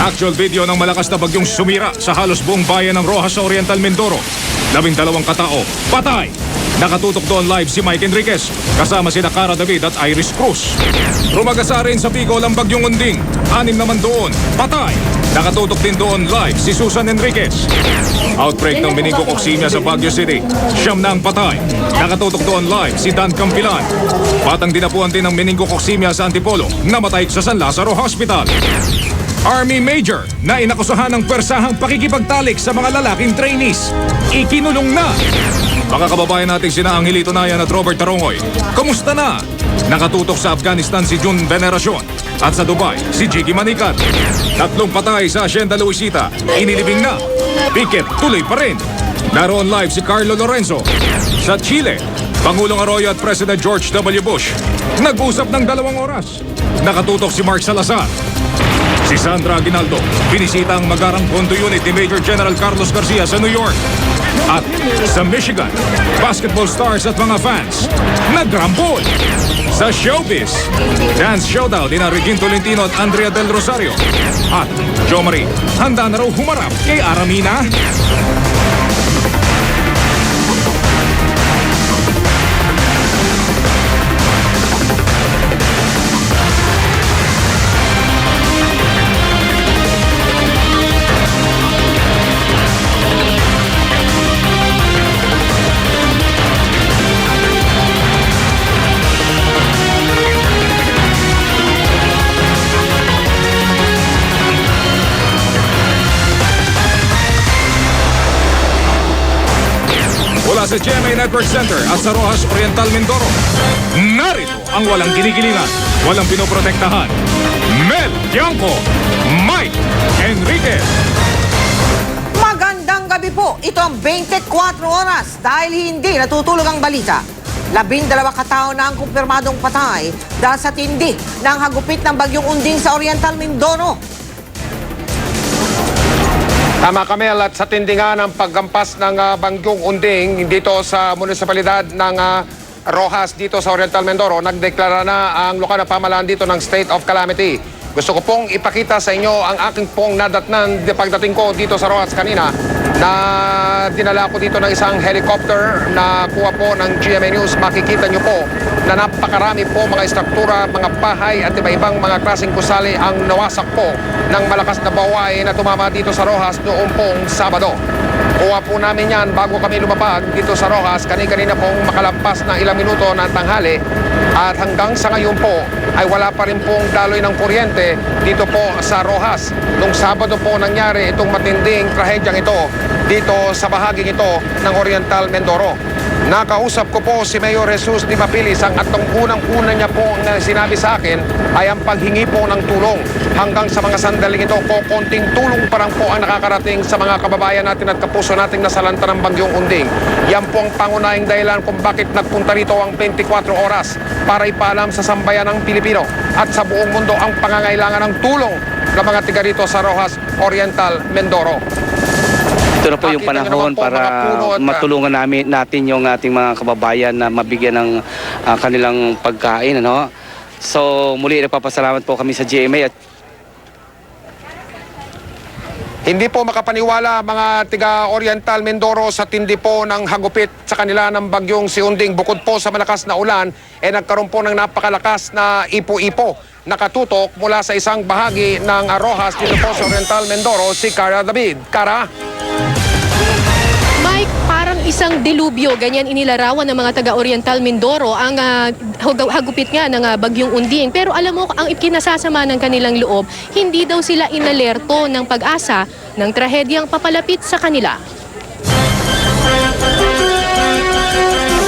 Actual video ng malakas na bagyong sumira sa halos buong bayan ng Rojas sa Oriental Mindoro. 12 katao, patay! Nakatutok doon live si Mike Enriquez, kasama sina Cara David at Iris Cruz. Rumagasa rin sa Bicol ang bagyong Unding. 6 naman doon, patay! Nakatutok din doon live si Susan Enriquez. Outbreak ng meningococemia sa Baguio City. 9 na ang patay. Nakatutok doon live si Dan Campilan. Batang dinapuan din ng meningococemia sa Antipolo, namatay sa San Lazaro Hospital. Army Major na inakusahan ng pwersahang pakikipagtalik sa mga lalaking trainees. Ikinulong na. Mga kababayan nating sina Angelito Nayan at Robert Tarongoy, kumusta na? Nakatutok sa Afghanistan si June Veneracion at sa Dubai si Jiggy Manikat. 3 patay sa Hacienda Luisita, inilibing na. Piket tuloy pa rin. Naroon live si Carlo Lorenzo. Sa Chile, Pangulong Arroyo at President George W. Bush nag-usap ng 2 oras. Nakatutok si Mark Salazar. Si Sandra Aguinaldo, binisita ang Magarang Condo Unit ni Major General Carlos Garcia sa New York. At sa Michigan, basketball stars at mga fans, nagrambol. Sa showbiz, dance showdown ni Regine Tolentino at Andrea Del Rosario. At Jo Marie, handa na raw humarap kay Aramina. Mula sa GMA Network Center at sa Rojas Oriental Mindoro, narito ang walang kinikilingan, walang pinoprotektahan. Mel Tiangco, Mike Enriquez. Magandang gabi po. Ito ang 24 oras dahil hindi natutulog ang balita. 12 katao na ang kumpirmadong patay dahil sa tindi ng hagupit ng bagyong Unding sa Oriental Mindoro. Tama, Kamel, at sa tindingan ng paggampas ng Bagyong Unding dito sa munisipalidad ng Rojas dito sa Oriental Mindoro, nagdeklara na ang lokal na pamahalaan dito ng state of calamity. Gusto ko pong ipakita sa inyo ang aking pong nadatnan pagdating ko dito sa Rojas kanina na dinala ko dito ng isang helicopter na kuha po ng GMA News. Makikita nyo po na napakarami po mga istruktura, mga bahay at iba-ibang mga klaseng gusali ang nawasak po ng malakas na baway na tumama dito sa Rojas noong pong Sabado. Kuha po namin yan bago kami lumapag dito sa Rojas. Kanina pong makalampas na ilang minuto ng tanghali at hanggang sa ngayon po ay wala pa rin pong daloy ng kuryente dito po sa Rojas. Nung Sabado po nangyari itong matinding trahedyang ito dito sa bahaging ito ng Oriental Mindoro. Nakausap ko po si Mayor Jesus Di Mapilis at ang unang-una niya po na sinabi sa akin ay ang paghingi po ng tulong. Hanggang sa mga sandaling ito po, konting tulong parang po ang nakakarating sa mga kababayan natin at kapuso nating nasalanta ng Bagyong Unding. Yan po ang pangunahing dahilan kung bakit nagpunta rito ang 24 oras para ipaalam sa sambayan ng Pilipino at sa buong mundo ang pangangailangan ng tulong ng mga tiga rito sa Rojas Oriental Mindoro. Ito na po yung panahon para matulungan natin yung ating mga kababayan na mabigyan ng kanilang pagkain. Ano? So muli nagpapasalamat po kami sa GMA. Hindi po makapaniwala mga tiga Oriental Mindoro sa tindi po ng hagupit sa kanila ng bagyong si Unding. Bukod po sa malakas na ulan, nagkaroon po ng napakalakas na ipo-ipo. Nakatutok mula sa isang bahagi ng Rojas dito po sa Oriental Mindoro, si Cara David. Cara? Mike, parang isang delubyo, ganyan inilarawan ng mga taga-Oriental Mindoro ang hagupit nga ng Bagyong Unding. Pero alam mo, ang ikinasasama ng kanilang loob, hindi daw sila inalerto ng pag-asa ng trahedyang papalapit sa kanila.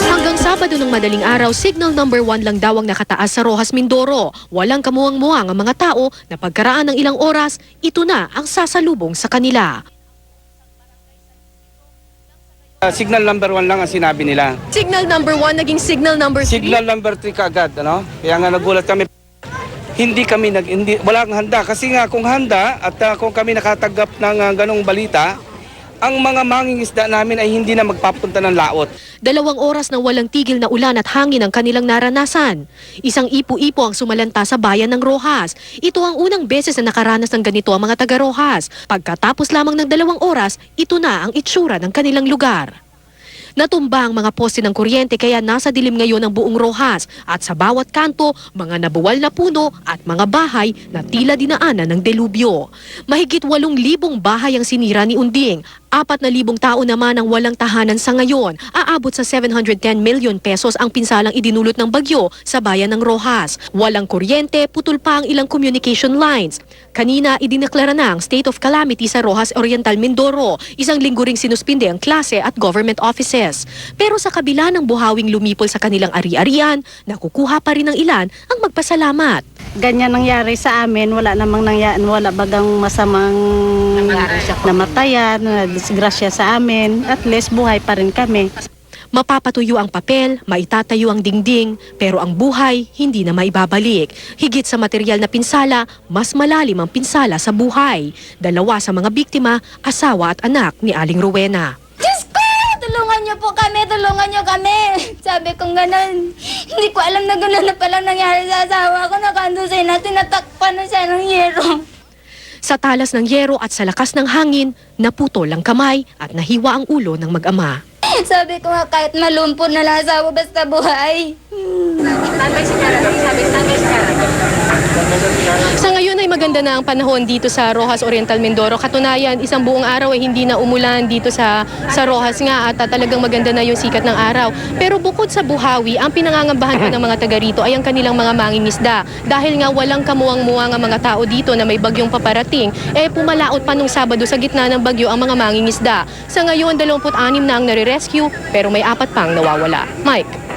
Hanggang Sabado ng madaling araw, signal number 1 lang daw ang nakataas sa Rojas, Mindoro. Walang kamuwang-muwang ang mga tao na pagkaraan ng ilang oras, ito na ang sasalubong sa kanila. Signal number 1 lang ang sinabi nila. Signal number 1 naging signal number 3? Signal number 3 kaagad, ano? Kaya nga nagulat kami. Wala kang handa. Kasi nga kung handa at kung kami nakatanggap ng ganong balita, ang mga mangingisda namin ay hindi na magpapunta ng laot. 2 oras na walang tigil na ulan at hangin ang kanilang naranasan. Isang ipo-ipo ang sumalanta sa bayan ng Rojas. Ito ang unang beses na nakaranas ng ganito ang mga taga-Rojas. Pagkatapos lamang ng 2 oras, ito na ang itsura ng kanilang lugar. Natumba ang mga poste ng kuryente kaya nasa dilim ngayon ang buong Rojas at sa bawat kanto, mga nabuwal na puno at mga bahay na tila dinaanan ng delubyo. Mahigit 8,000 bahay ang sinira ni Unding. 4,000 tao naman ang walang tahanan sa ngayon. Aabot sa 710 million pesos ang pinsalang idinulot ng bagyo sa bayan ng Rojas. Walang kuryente, putol pa ang ilang communication lines. Kanina, idineklara na ang state of calamity sa Rojas Oriental, Mindoro. 1 linggo ring sinuspinde ang klase at government offices. Pero sa kabila ng buhawing lumipol sa kanilang ari-arian, nakukuha pa rin ng ilan ang magpasalamat. Ganyan nangyari sa amin, wala namang nangyari, wala bagang masamang namatayan, disgrasya sa amin, at least buhay pa rin kami. Mapapatuyo ang papel, maitatayo ang dingding, pero ang buhay hindi na maibabalik. Higit sa material na pinsala, mas malalim ang pinsala sa buhay. 2 sa mga biktima, asawa at anak ni Aling Rowena. Diyos ko! Tulungan niyo po kami! Tulungan niyo kami! Sabi kong ganun. Hindi ko alam na ganun na palang nangyari sa asawa ko. Nakandusay na tinatakpan na siya ng yero. Sa talas ng yero at sa lakas ng hangin, naputol ang kamay at nahiwa ang ulo ng mag-ama. Sabi ko nga kahit malumpod na lang asawa basta buhay. Sa ngayon ay maganda na ang panahon dito sa Rojas Oriental, Mindoro. Katunayan, 1 buong araw ay hindi na umulan dito sa Rojas nga at talagang maganda na yung sikat ng araw. Pero bukod sa buhawi, ang pinangangambahan pa ng mga taga rito ay ang kanilang mga mangingisda. Dahil nga walang kamuwang-muwang ang mga tao dito na may bagyong paparating, pumalaot pa nung Sabado sa gitna ng bagyo ang mga mangingisda. Sa ngayon, 26 na ang nare-rescue pero may 4 pang nawawala. Mike.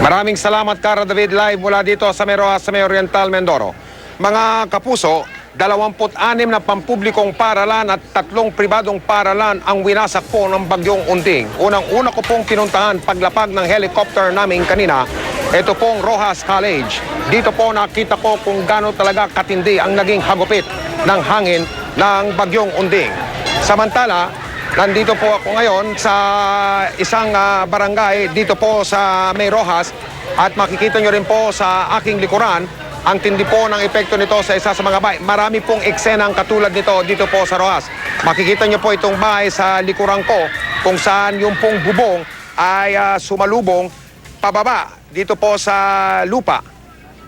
Maraming salamat, Cara David, live mula dito sa Rojas sa Oriental, Mindoro. Mga kapuso, 26 na pampublikong paralan at 3 pribadong paralan ang winasak po ng bagyong Unding. Unang-una ko pong pinuntahan paglapag ng helicopter namin kanina, ito pong Rojas College. Dito po nakita ko kung gaano talaga katindi ang naging hagupit ng hangin ng bagyong Unding. Samantala, nandito po ako ngayon sa isang barangay dito po sa May Rojas at makikita nyo rin po sa aking likuran ang tindi po ng epekto nito sa isa sa mga bahay. Marami pong eksenang katulad nito dito po sa Rojas. Makikita nyo po itong bahay sa likuran ko kung saan yung pong bubong ay sumalubong pababa dito po sa lupa.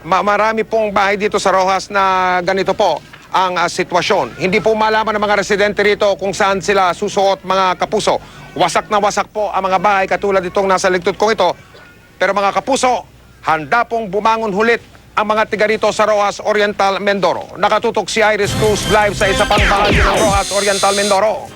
Marami pong bahay dito sa Rojas na ganito po ang sitwasyon. Hindi po malaman ng mga residente rito kung saan sila susuot, mga kapuso. Wasak na wasak po ang mga bahay katulad itong nasa likod kong ito. Pero mga kapuso, handa pong bumangon hulit ang mga tiga rito sa Rojas Oriental, Mindoro. Nakatutok si Iris Cruz live sa isa pang bahagi ng Rojas Oriental, Mindoro.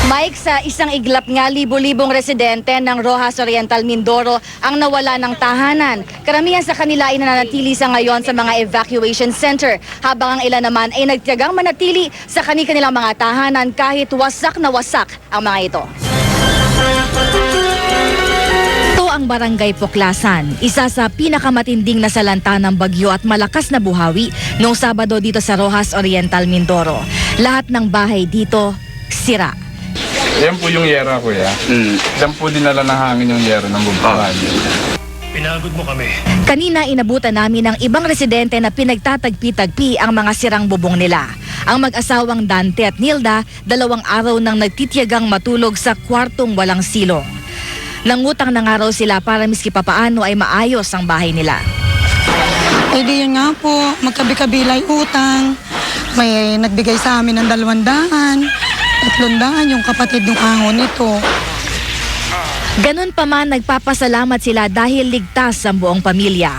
Mike, sa isang iglap nga, libo-libong residente ng Rojas Oriental, Mindoro ang nawala ng tahanan. Karamihan sa kanila ay nananatili sa ngayon sa mga evacuation center, habang ang ilan naman ay nagtiyagang manatili sa kanilang mga tahanan kahit wasak na wasak ang mga ito. Ito ang Barangay Poklasan, isa sa pinakamatinding nasalanta ng bagyo at malakas na buhawi noong Sabado dito sa Rojas Oriental, Mindoro. Lahat ng bahay dito sira. Yan po yung yera, kuya. Yan po dinala ng hangin yung yera ng bubungan. Pinagod mo kami. Kanina inabutan namin ng ibang residente na pinagtatagpi-tagpi ang mga sirang bubong nila. Ang mag-asawang Dante at Nilda, 2 araw nang nagtitiyagang matulog sa kwartong walang silong. Nangutang na nga raw sila para miski papaano ay maayos ang bahay nila. Eh di yun nga po, magkabi-kabilay utang. May nagbigay sa amin ng 200. 300 yung kapatid ng ahon nito. Ganun pa man, nagpapasalamat sila dahil ligtas ang buong pamilya.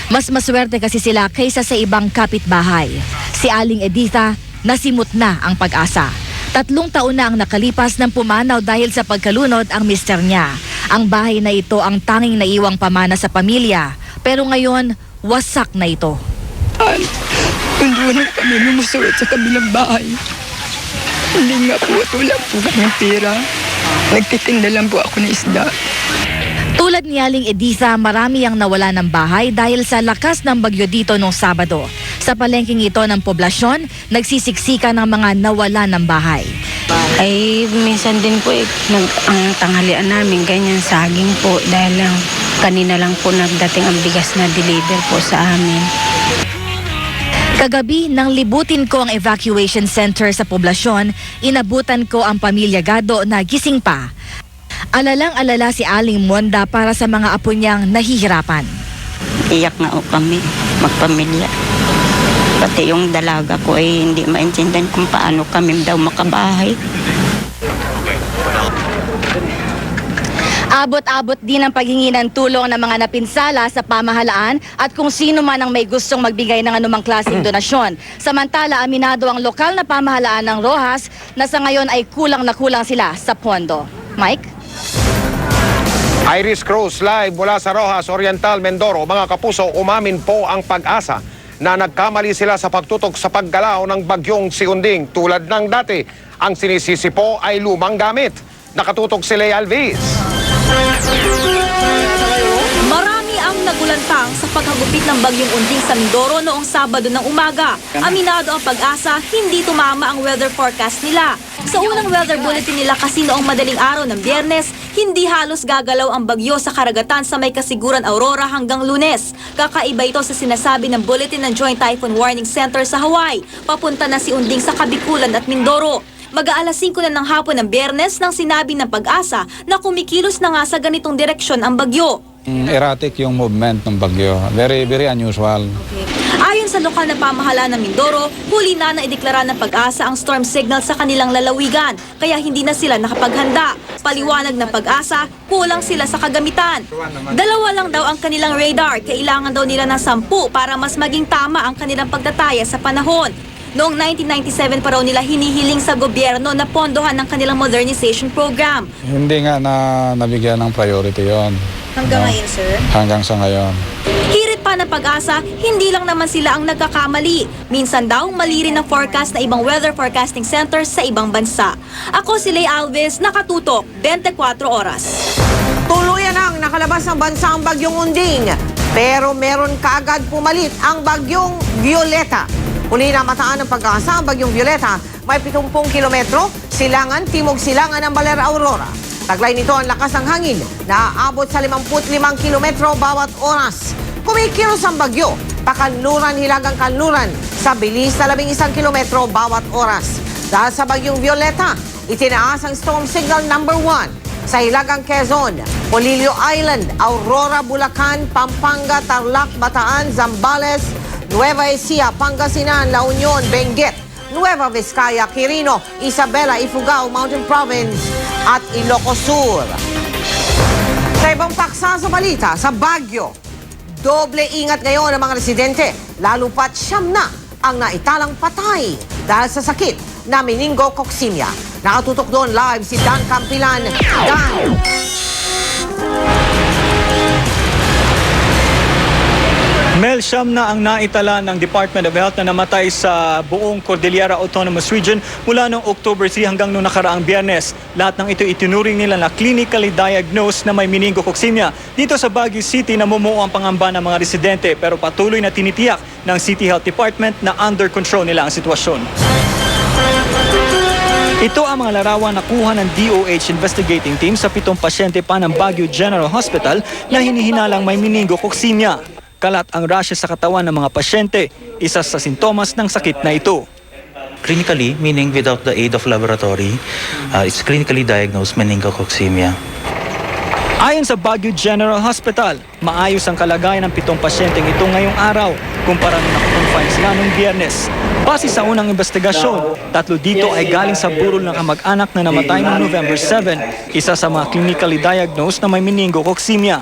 Mas maswerte kasi sila kaysa sa ibang kapitbahay. Si Aling Editha, nasimot na ang pag-asa. 3 taon na ang nakalipas nang pumanaw dahil sa pagkalunod ang mister niya. Ang bahay na ito ang tanging naiwang pamana sa pamilya. Pero ngayon, wasak na ito. Hindi na kami lumusuot sa kabilang bahay. Hindi nga po at wala po kami pera. Nagtitinda lang po ako ng isda. Tulad ni Aling Editha, marami ang nawala ng bahay dahil sa lakas ng bagyo dito noong Sabado. Sa palengking ito ng poblasyon, nagsisiksika ng mga nawala ng bahay. Ay, minsan din po ang tanghalian namin, ganyan saging po dahil lang kanina lang po nagdating ang bigas na deliver po sa amin. Kagabi, nang libutin ko ang evacuation center sa poblasyon, inabutan ko ang pamilya Gado na gising pa. Alalang-alala si Aling Monda para sa mga apo niyang nahihirapan. Iyak na o kami, magpamilya. Pati yung dalaga ko ay hindi maintindihan kung paano kami daw makabahay. Abot-abot din ang paghingi ng tulong ng mga napinsala sa pamahalaan at kung sino man ang may gustong magbigay ng anumang klaseng donasyon. Samantala, aminado ang lokal na pamahalaan ng Roxas na sa ngayon ay kulang na kulang sila sa pondo. Mike? Iris Cruz, live mula sa Roxas Oriental, Mindoro. Mga kapuso, umamin po ang Pag-asa na nagkamali sila sa pagtutok sa paggalaw ng bagyong Siunding. Tulad ng dati, ang sinisisi po ay lumang gamit. Nakatutok si Lea Alvis. Marami ang nagulantang sa paghagupit ng bagyong Unding sa Mindoro noong Sabado ng umaga. Aminado ang Pag-asa, hindi tumama ang weather forecast nila. Sa unang weather bulletin nila kasi noong madaling araw ng Biyernes, hindi halos gagalaw ang bagyo sa karagatan sa may kasiguran Aurora hanggang Lunes. Kakaiba ito sa sinasabi ng bulletin ng Joint Typhoon Warning Center sa Hawaii. Papunta na si Unding sa Kabikulan at Mindoro. Mag-aalas 5 na ng hapon ng Biyernes nang sinabi ng Pag-asa na kumikilos na nga sa ganitong direksyon ang bagyo. Erratic yung movement ng bagyo. Very, very unusual. Ayon sa lokal na pamahalaan ng Mindoro, huli na naideklara ng Pag-asa ang storm signal sa kanilang lalawigan, kaya hindi na sila nakapaghanda. Paliwanag ng Pag-asa, kulang sila sa kagamitan. 2 lang daw ang kanilang radar, kailangan daw nila ng 10 para mas maging tama ang kanilang pagtataya sa panahon. Noong 1997 pa raw nila hinihiling sa gobyerno na pondohan ng kanilang modernization program. Hindi nga nabigyan ng priority yon. Hanggang ngayon, sir? Hanggang sa ngayon. Hirit pa ng Pag-asa, hindi lang naman sila ang nagkakamali. Minsan daw, mali rin ang forecast na ibang weather forecasting centers sa ibang bansa. Ako si Lea Alvis, nakatutok, 24 oras. Tuluyan ang nakalabas ng bansa ang bagyong Unding. Pero meron kaagad pumalit ang bagyong Violeta. Huli na mataan ng Pag-asa ang bagyong Violeta. May 70 kilometro, silangan, timog silangan ng Baler Aurora. Taglay nito ang lakas ng hangin na aabot sa 55 kilometro bawat oras. Kumikilos ang bagyo, pakanluran hilagang kanluran sa bilis na 11 kilometro bawat oras. Dahil sa bagyong Violeta, itinaas ang storm signal number 1 sa hilagang Quezon, Polillo Island, Aurora, Bulacan, Pampanga, Tarlac, Bataan, Zambales, Nueva Ecija, Pangasinan, La Union, Benguet, Nueva Vizcaya, Quirino, Isabela, Ifugao, Mountain Province at Ilocos Sur. Sa ibang paksa sa balita, sa Baguio, doble ingat ngayon ang mga residente, lalo pat 9 na ang naitalang patay dahil sa sakit na meningococcemia. Nakatutok doon live si Dan Campilan. Dan! Mel, 9 na ang naitala ng Department of Health na namatay sa buong Cordillera Autonomous Region mula noong October 3 hanggang noong nakaraang Biyernes. Lahat ng ito itinuring nila na clinically diagnosed na may meningococcemia. Dito sa Baguio City, namumuo ang pangamba ng mga residente pero patuloy na tinitiyak ng City Health Department na under control nila ang sitwasyon. Ito ang mga larawan na kuha ng DOH investigating team sa 7 pasyente pa ng Baguio General Hospital na hinihinalang may meningococcemia. Kalat ang rashes sa katawan ng mga pasyente, isa sa sintomas ng sakit na ito. Clinically, meaning without the aid of laboratory, it's clinically diagnosed meningococcemia. Ayon sa Baguio General Hospital, maayos ang kalagayan ng 7 pasyenteng ito ngayong araw kumpara nung nakakonfine sila noong Biyernes. Base sa unang investigasyon, 3 dito ay galing sa burol ng kamag-anak na namatay noong November 7, isa sa mga clinically diagnosed na may meningococcemia.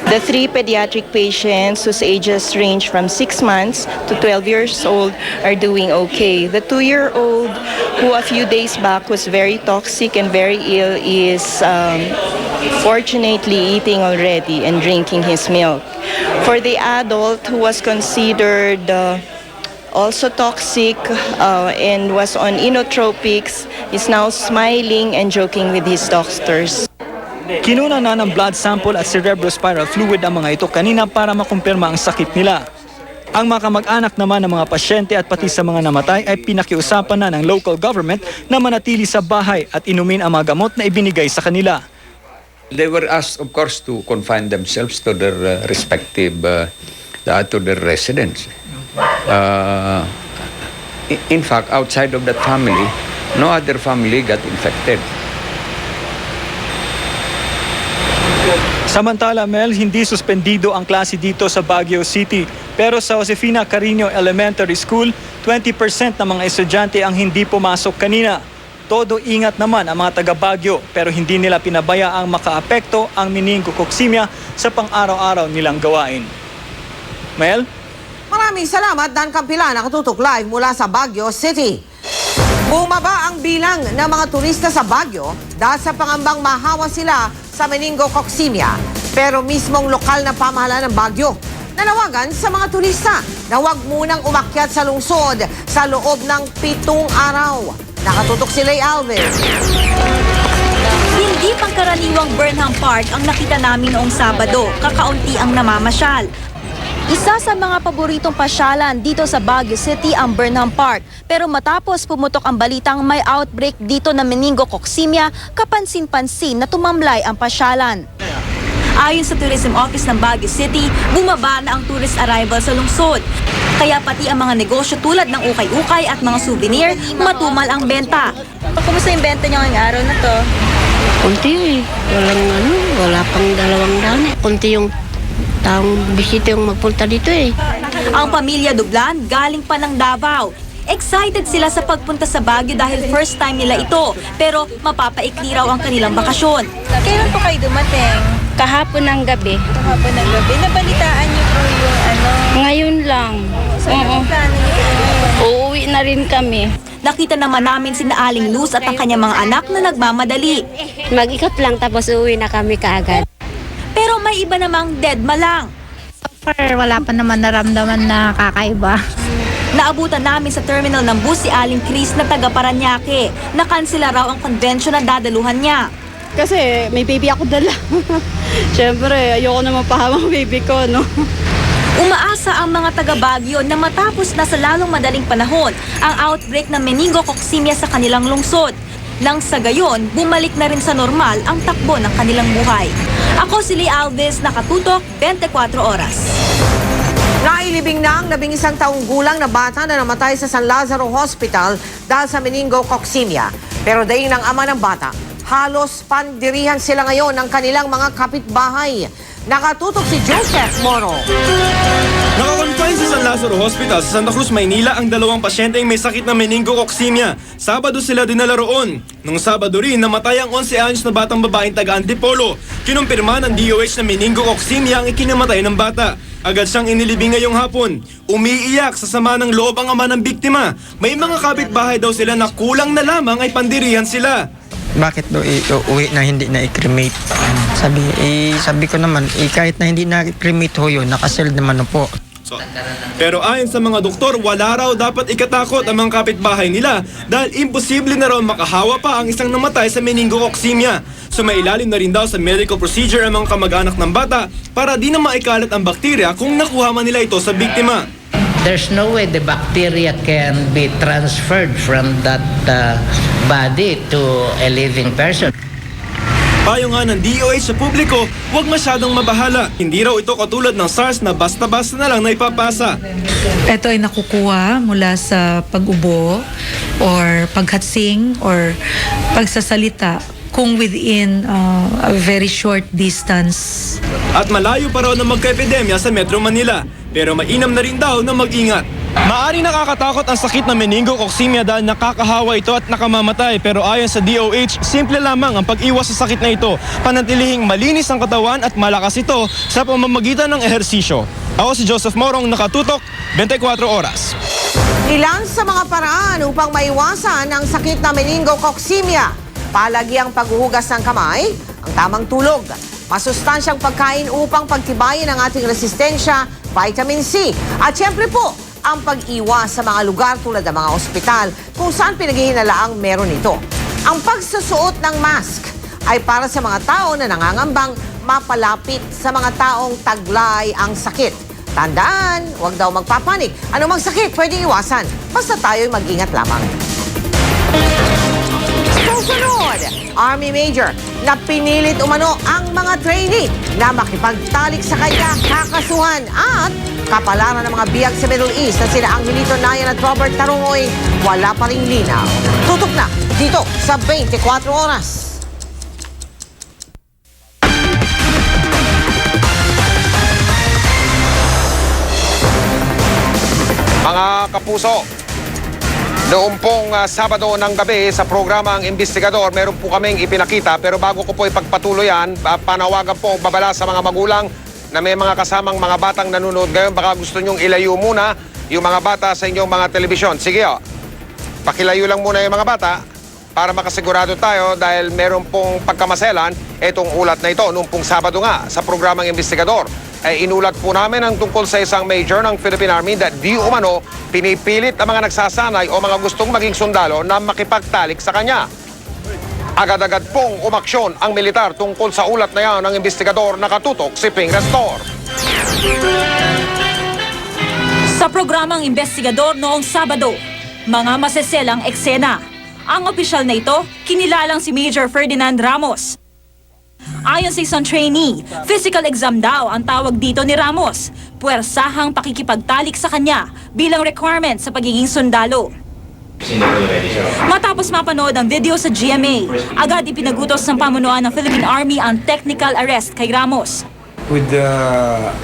The 3 pediatric patients whose ages range from 6 months to 12 years old are doing okay. The 2-year-old who a few days back was very toxic and very ill is fortunately eating already and drinking his milk. For the adult who was considered also toxic and was on inotropics is now smiling and joking with his doctors. Kinuna na ng blood sample at cerebrospinal fluid ang mga ito kanina para makumpirma ang sakit nila. Ang mga kamag-anak naman ng mga pasyente at pati sa mga namatay ay pinakiusapan na ng local government na manatili sa bahay at inumin ang mga gamot na ibinigay sa kanila. They were asked, of course, to confine themselves to their respective, to their residence. In fact, outside of that family, no other family got infected. Samantala, Mel, hindi suspendido ang klase dito sa Baguio City. Pero sa Josefina Carino Elementary School, 20% ng mga estudyante ang hindi pumasok kanina. Todo ingat naman ang mga taga Baguio pero hindi nila pinabayaang makaapekto ang meningococemia sa pang-araw-araw nilang gawain. Mel? Maraming salamat, Dan Campila, nakatutok live mula sa Baguio City. Bumaba ang bilang ng mga turista sa Baguio dahil sa pangambang mahawa sila sa meningococemia. Pero mismong lokal na pamahalaan ng Baguio nanawagan sa mga turista na huwag munang umakyat sa lungsod sa loob ng 7 araw. Nakatutok si Lay Alves. Hindi pangkaraniwang Burnham Park ang nakita namin noong Sabado. Kakaunti ang namamasyal. Isa sa mga paboritong pasyalan dito sa Baguio City ang Burnham Park. Pero matapos pumutok ang balitang may outbreak dito ng meningococemia, kapansin-pansin na tumamlay ang pasyalan. Ayon sa Tourism Office ng Baguio City, bumaba na ang tourist arrival sa lungsod. Kaya pati ang mga negosyo tulad ng ukay-ukay at mga souvenir, matumal ang benta. Kumusta yung benta niyo ngayong araw na to? Kunti eh. Wala pang 200. Kunti yung taong bisita yung magpunta dito eh. Ang pamilya Dublan galing pa ng Davao. Excited sila sa pagpunta sa Baguio dahil first time nila ito. Pero mapapaikli raw ang kanilang bakasyon. Kailan po kayo dumating? Kahapon ng gabi. Kahapon ng gabi. Nabalitaan niyo po yung ano? Ngayon lang. So, anong plano niyo po ngayon? Uuwi na rin kami. Nakita naman namin sina Aling Luz at ang kanyang mga anak na nagmamadali. Mag-ikot lang tapos uuwi na kami kaagad. Pero may iba namang deadma lang. So far, wala pa naman naramdaman na kakaiba. Naabutan namin sa terminal ng bus si Aling Chris na taga Paranaque. Nakansela raw ang convention na dadaluhan niya. Kasi may baby ako dala. Siyempre, ayoko naman pahamang baby ko, no? Umaasa ang mga taga Baguio na matapos na sa lalong madaling panahon ang outbreak ng meningococemia sa kanilang lungsod. Nang sa gayon, bumalik na rin sa normal ang takbo ng kanilang buhay. Ako si Lee Alves, nakatutok 24 oras. Nailibing na ang 11 taong gulang na bata na namatay sa San Lazaro Hospital dahil sa meningococemia. Pero daing ng ama ng bata, halos pandirihan sila ngayon ng kanilang mga kapitbahay. Nakatutok si Joseph Moro. Nakakonfine sa San Lazaro Hospital sa Santa Cruz, Maynila ang 2 pasyenteng may sakit na meningococemia. Sabado sila dinala roon. Nung Sabado rin, namatay ang 11 anyos na batang babaeng taga Antipolo. Kinumpirma ng DOH na meningococemia ang ikinamatay ng bata. Agad siyang inilibing ngayong hapon. Umiiyak sa sama ng loob ang ama ng biktima. May mga kapitbahay daw sila na kulang na lamang ay pandirihan sila. Bakit daw uuwi na hindi na i-cremate? Sabi ko naman, kahit na hindi na i-cremate ho yun, nakasell naman na po. Pero ayon sa mga doktor, wala raw dapat ikatakot ang mga kapitbahay nila dahil imposible na raw makahawa pa ang isang namatay sa meningococemia. So mailalim na rin daw sa medical procedure ang mga kamag-anak ng bata para di na maikalat ang bakterya kung nakuha man nila ito sa biktima. There's no way the bacteria can be transferred from that body to a living person. Payo nga ng DOH sa publiko, huwag masyadong mabahala. Hindi raw ito katulad ng SARS na basta-basta na lang naipapasa. Ito ay nakukuha mula sa pag-ubo or paghatsing or pagsasalita kung within a very short distance. At malayo pa raw na magka-epidemya sa Metro Manila. Pero mainam na rin daw na mag-ingat. Maaring nakakatakot ang sakit ng meningococemia dahil nakakahawa ito at nakamamatay. Pero ayon sa DOH, simple lamang ang pag-iwas sa sakit na ito. Panatilihing malinis ang katawan at malakas ito sa pamamagitan ng ehersisyo. Ako si Joseph Morong, nakatutok 24 oras. Ilan sa mga paraan upang maiwasan ang sakit na meningococemia. Palagi ang paghuhugas ng kamay, ang tamang tulog, masustansyang pagkain upang pagtibayin ang ating resistensya, vitamin C. At syempre po, ang pag-iwas sa mga lugar tulad ng mga ospital kung saan pinaghihinalaang meron ito. Ang pagsusuot ng mask ay para sa mga tao na nangangambang mapalapit sa mga taong taglay ang sakit. Tandaan, huwag daw magpapanik. Anumang sakit pwedeng iwasan. Basta tayo'y mag-ingat lamang. Susunod, Army Major na pinilit umano ang mga trainee na makipagtalik sa kanya kakasuhan at kapalaran ng mga biyag sa Middle East na sila Angelito Nayan at Robert Tarungoy, wala pa ring linaw. Tutok na dito sa 24 Oras. Mga kapuso, noong pong Sabado ng gabi sa programang Investigador, meron po kaming ipinakita. Pero bago ko po ipagpatuloy yan, panawagan po babala sa mga magulang na may mga kasamang mga batang nanonood ngayon. Baka gusto nyong ilayo muna yung mga bata sa inyong mga telebisyon. Sige pakilayo lang muna yung mga bata para makasigurado tayo dahil meron pong pagkamaselan itong ulat na ito. Noong pong Sabado nga sa programang Investigador, ay inulat po namin ang tungkol sa isang major ng Philippine Army na di umano pinipilit ang mga nagsasanay o mga gustong maging sundalo na makipagtalik sa kanya. Agad-agad pong umaksyon ang militar tungkol sa ulat na yan ng Investigador. Nakatutok si Ping Restor. Sa programang Investigador noong Sabado, mga maseselang eksena. Ang opisyal na ito, kinilalang si Major Ferdinand Ramos. Ayon sa isang trainee, physical exam daw ang tawag dito ni Ramos. Puwersahang pakikipagtalik sa kanya bilang requirement sa pagiging sundalo. Matapos mapanood ang video sa GMA, agad ipinagutos ng pamunuan ng Philippine Army ang technical arrest kay Ramos. With the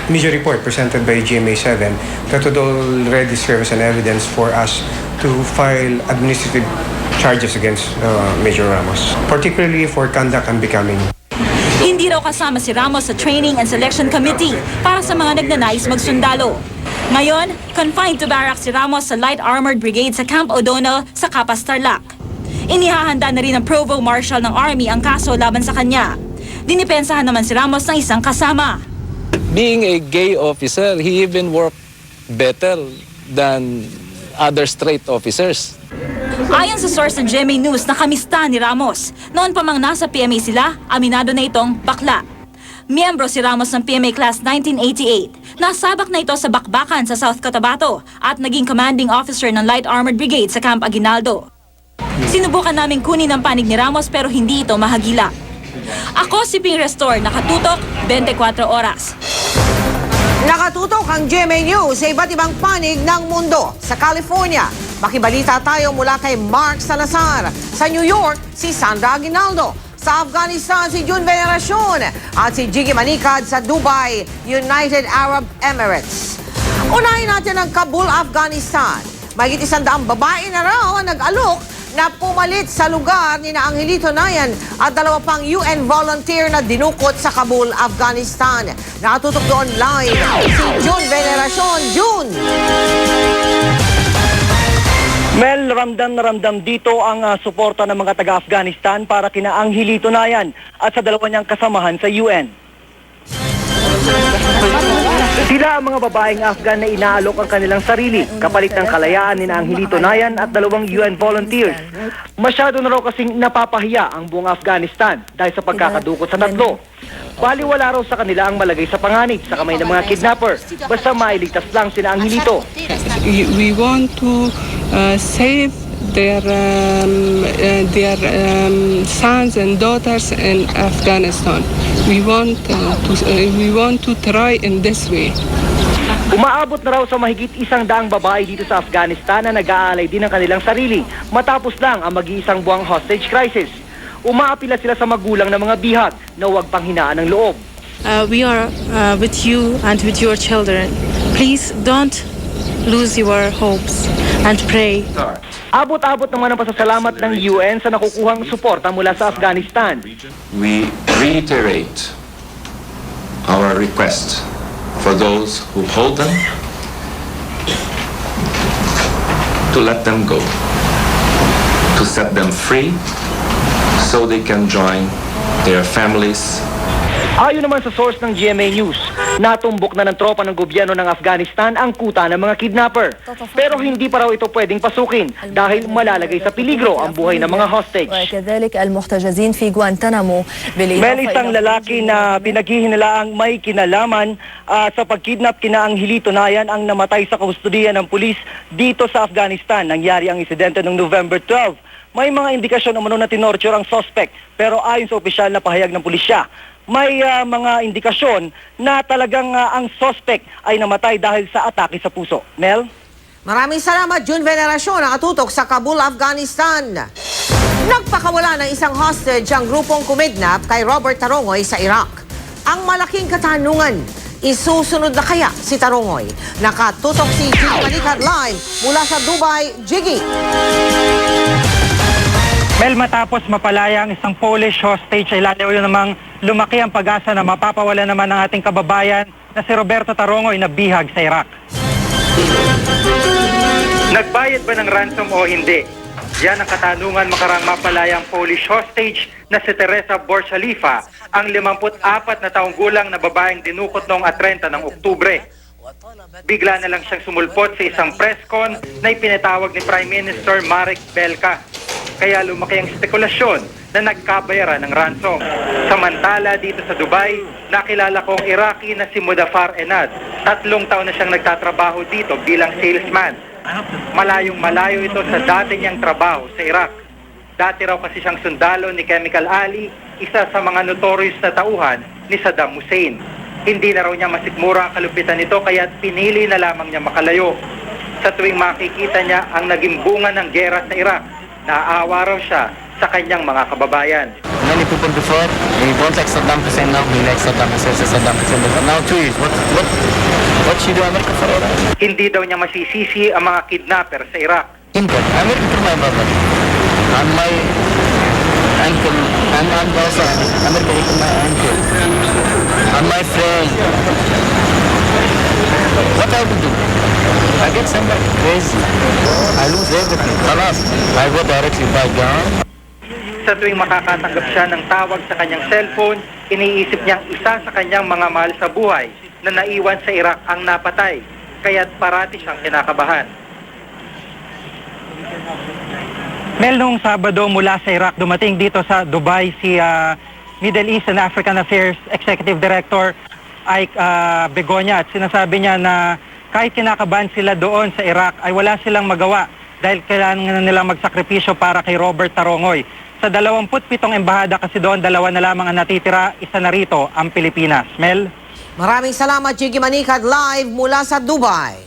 major report presented by GMA7, that would already serve as an evidence for us to file administrative charges against Major Ramos, particularly for conduct unbecoming. Hindi raw kasama si Ramos sa Training and Selection Committee para sa mga nagnanais magsundalo. Ngayon, confined to barracks si Ramos sa Light Armored Brigade sa Camp O'Donnell sa Capas, Tarlac. Inihahanda na rin ng Provost Marshal ng Army ang kaso laban sa kanya. Dinipensahan naman si Ramos ng isang kasama. Being a gay officer, he even worked better than other straight officers. Ayon sa source ng GMA News na kamista ni Ramos, noon pa mang nasa PMA sila, aminado na itong bakla. Miyembro si Ramos ng PMA Class 1988. Nasabak na ito sa bakbakan sa South Cotabato at naging commanding officer ng Light Armored Brigade sa Camp Aguinaldo. Sinubukan namin kunin ang panig ni Ramos pero hindi ito mahagila. Ako si Ping Restor, nakatutok 24 Oras. Nakatutok ang GMA News sa iba't ibang panig ng mundo. Sa California, makibalita tayo mula kay Mark Salazar. Sa New York, si Sandra Aguinaldo. Sa Afghanistan, si June Veneracion. At si Jiggy Manikad sa Dubai, United Arab Emirates. Unahin natin ang Kabul, Afghanistan. Mahigit 100 babae na raw ang nag-alok na pumalit sa lugar ni Angelito Nayan at 2 pang UN volunteer na dinukot sa Kabul, Afghanistan. Nakatutok doon live si June Veneracion. June! Mel, ramdam na ramdam dito ang suporta ng mga taga-Afghanistan para kina Angelito Nayan at sa 2 niyang kasamahan sa UN. Sila ang mga babaeng Afghan na inaalok ang kanilang sarili kapalit ng kalayaan ni Angelito Nayan at 2 UN volunteers. Masyado na raw kasing napapahiya ang buong Afghanistan dahil sa pagkakadukot sa 3. Baliwala raw sa kanila ang malagay sa panganib sa kamay ng mga kidnapper basta mailigtas lang sina Angelito. We want to save their sons and daughters in Afghanistan. We want to try in this way. Umaabot na raw sa mahigit 100 babae dito sa Afghanistan na nag-aalay din ng kanilang sarili matapos lang ang mag-iisang buwang hostage crisis. Umaapila sila sa magulang ng mga bihag na huwag panghinaan ng loob. We are with you and with your children. Please don't lose your hopes and pray. Abot-abot naman ang pasasalamat ng UN sa nakukuhang suporta mula sa Afghanistan. We reiterate our request for those who hold them to let them go, to set them free so they can join their families. Ayon naman sa source ng GMA News, natumbok na ng tropa ng gobyerno ng Afghanistan ang kuta ng mga kidnapper. Pero hindi pa raw ito pwedeng pasukin dahil malalagay sa peligro ang buhay ng mga hostage. Mel, isang lalaki na pinaghihinalaang may kinalaman sa pagkidnap kina Angelito Nayan ang namatay sa kustodiya ng pulis dito sa Afghanistan. Nangyari ang insidente noong November 12. May mga indikasyon umano na tinorture ang suspect, pero ayon sa opisyal na pahayag ng pulisya, may mga indikasyon na talagang ang suspect ay namatay dahil sa atake sa puso. Mel? Maraming salamat, June Veneracion, nakatutok sa Kabul, Afghanistan. Nagpakawala ng isang hostage ang grupong kumidnap kay Robert Tarongoy sa Iraq. Ang malaking katanungan, isusunod na kaya si Tarongoy? Nakatutok si Jiggy Manikad live mula sa Dubai. Jiggy! Mel, matapos mapalaya ang isang Polish hostage ay lalo namang lumaki ang pag-asa na mapapawala naman ang ating kababayan na si Roberto Tarongoy na bihag sa Iraq. Nagbayad ba ng ransom o hindi? Yan ang katanungan makarang mapalayang Polish hostage na si Teresa Borshalifa, ang 54 na taong gulang na babaeng dinukot noong 30 ng Oktubre. Bigla na lang siyang sumulpot sa isang press con na ipinatawag ni Prime Minister Marek Belka. Kaya lumaki ang spekulasyon na nagkabayaran ng ransom. Samantala dito sa Dubai, nakilala ko ang Iraqi na si Mudaffar Enad. 3 taon na siyang nagtatrabaho dito bilang salesman. Malayong malayo ito sa dati niyang trabaho sa Iraq. Dati raw kasi siyang sundalo ni Chemical Ali, isa sa mga notorious na tauhan ni Saddam Hussein. Hindi na raw niya masikmura ang kalupitan nito kaya pinili na lamang niya makalayo. Sa tuwing makikita niya ang naging bunga ng gera sa Iraq, naawa raw siya sa kanyang mga kababayan. Many people before, they don't like Saddam Hussein now, they like Saddam Hussein, Saddam Hussein. But now 2 years, what should do America for Iraq? Hindi daw niya masisisi ang mga kidnapper sa Iraq. Input, America for my brother. And my uncle, and also America for my uncle. And my friend. What I will do? I get somebody crazy. I lose everything. Alas, I go directly by gun. Sa tuwing makakatanggap siya ng tawag sa kanyang cellphone, iniisip niyang isa sa kanyang mga mahal sa buhay na naiwan sa Iraq ang napatay, kaya't parati siyang kinakabahan. Mel, noong Sabado mula sa Iraq, dumating dito sa Dubai si Middle East and African Affairs Executive Director Ike Begonia at sinasabi niya na kahit kinakabahan sila doon sa Iraq ay wala silang magawa dahil kailangan nilang magsakripisyo para kay Robert Tarongoy. Sa 27 embahada kasi doon, 2 na lamang ang natitira, isa na rito ang Pilipinas. Mel? Maraming salamat, Jiggy Manikad live mula sa Dubai.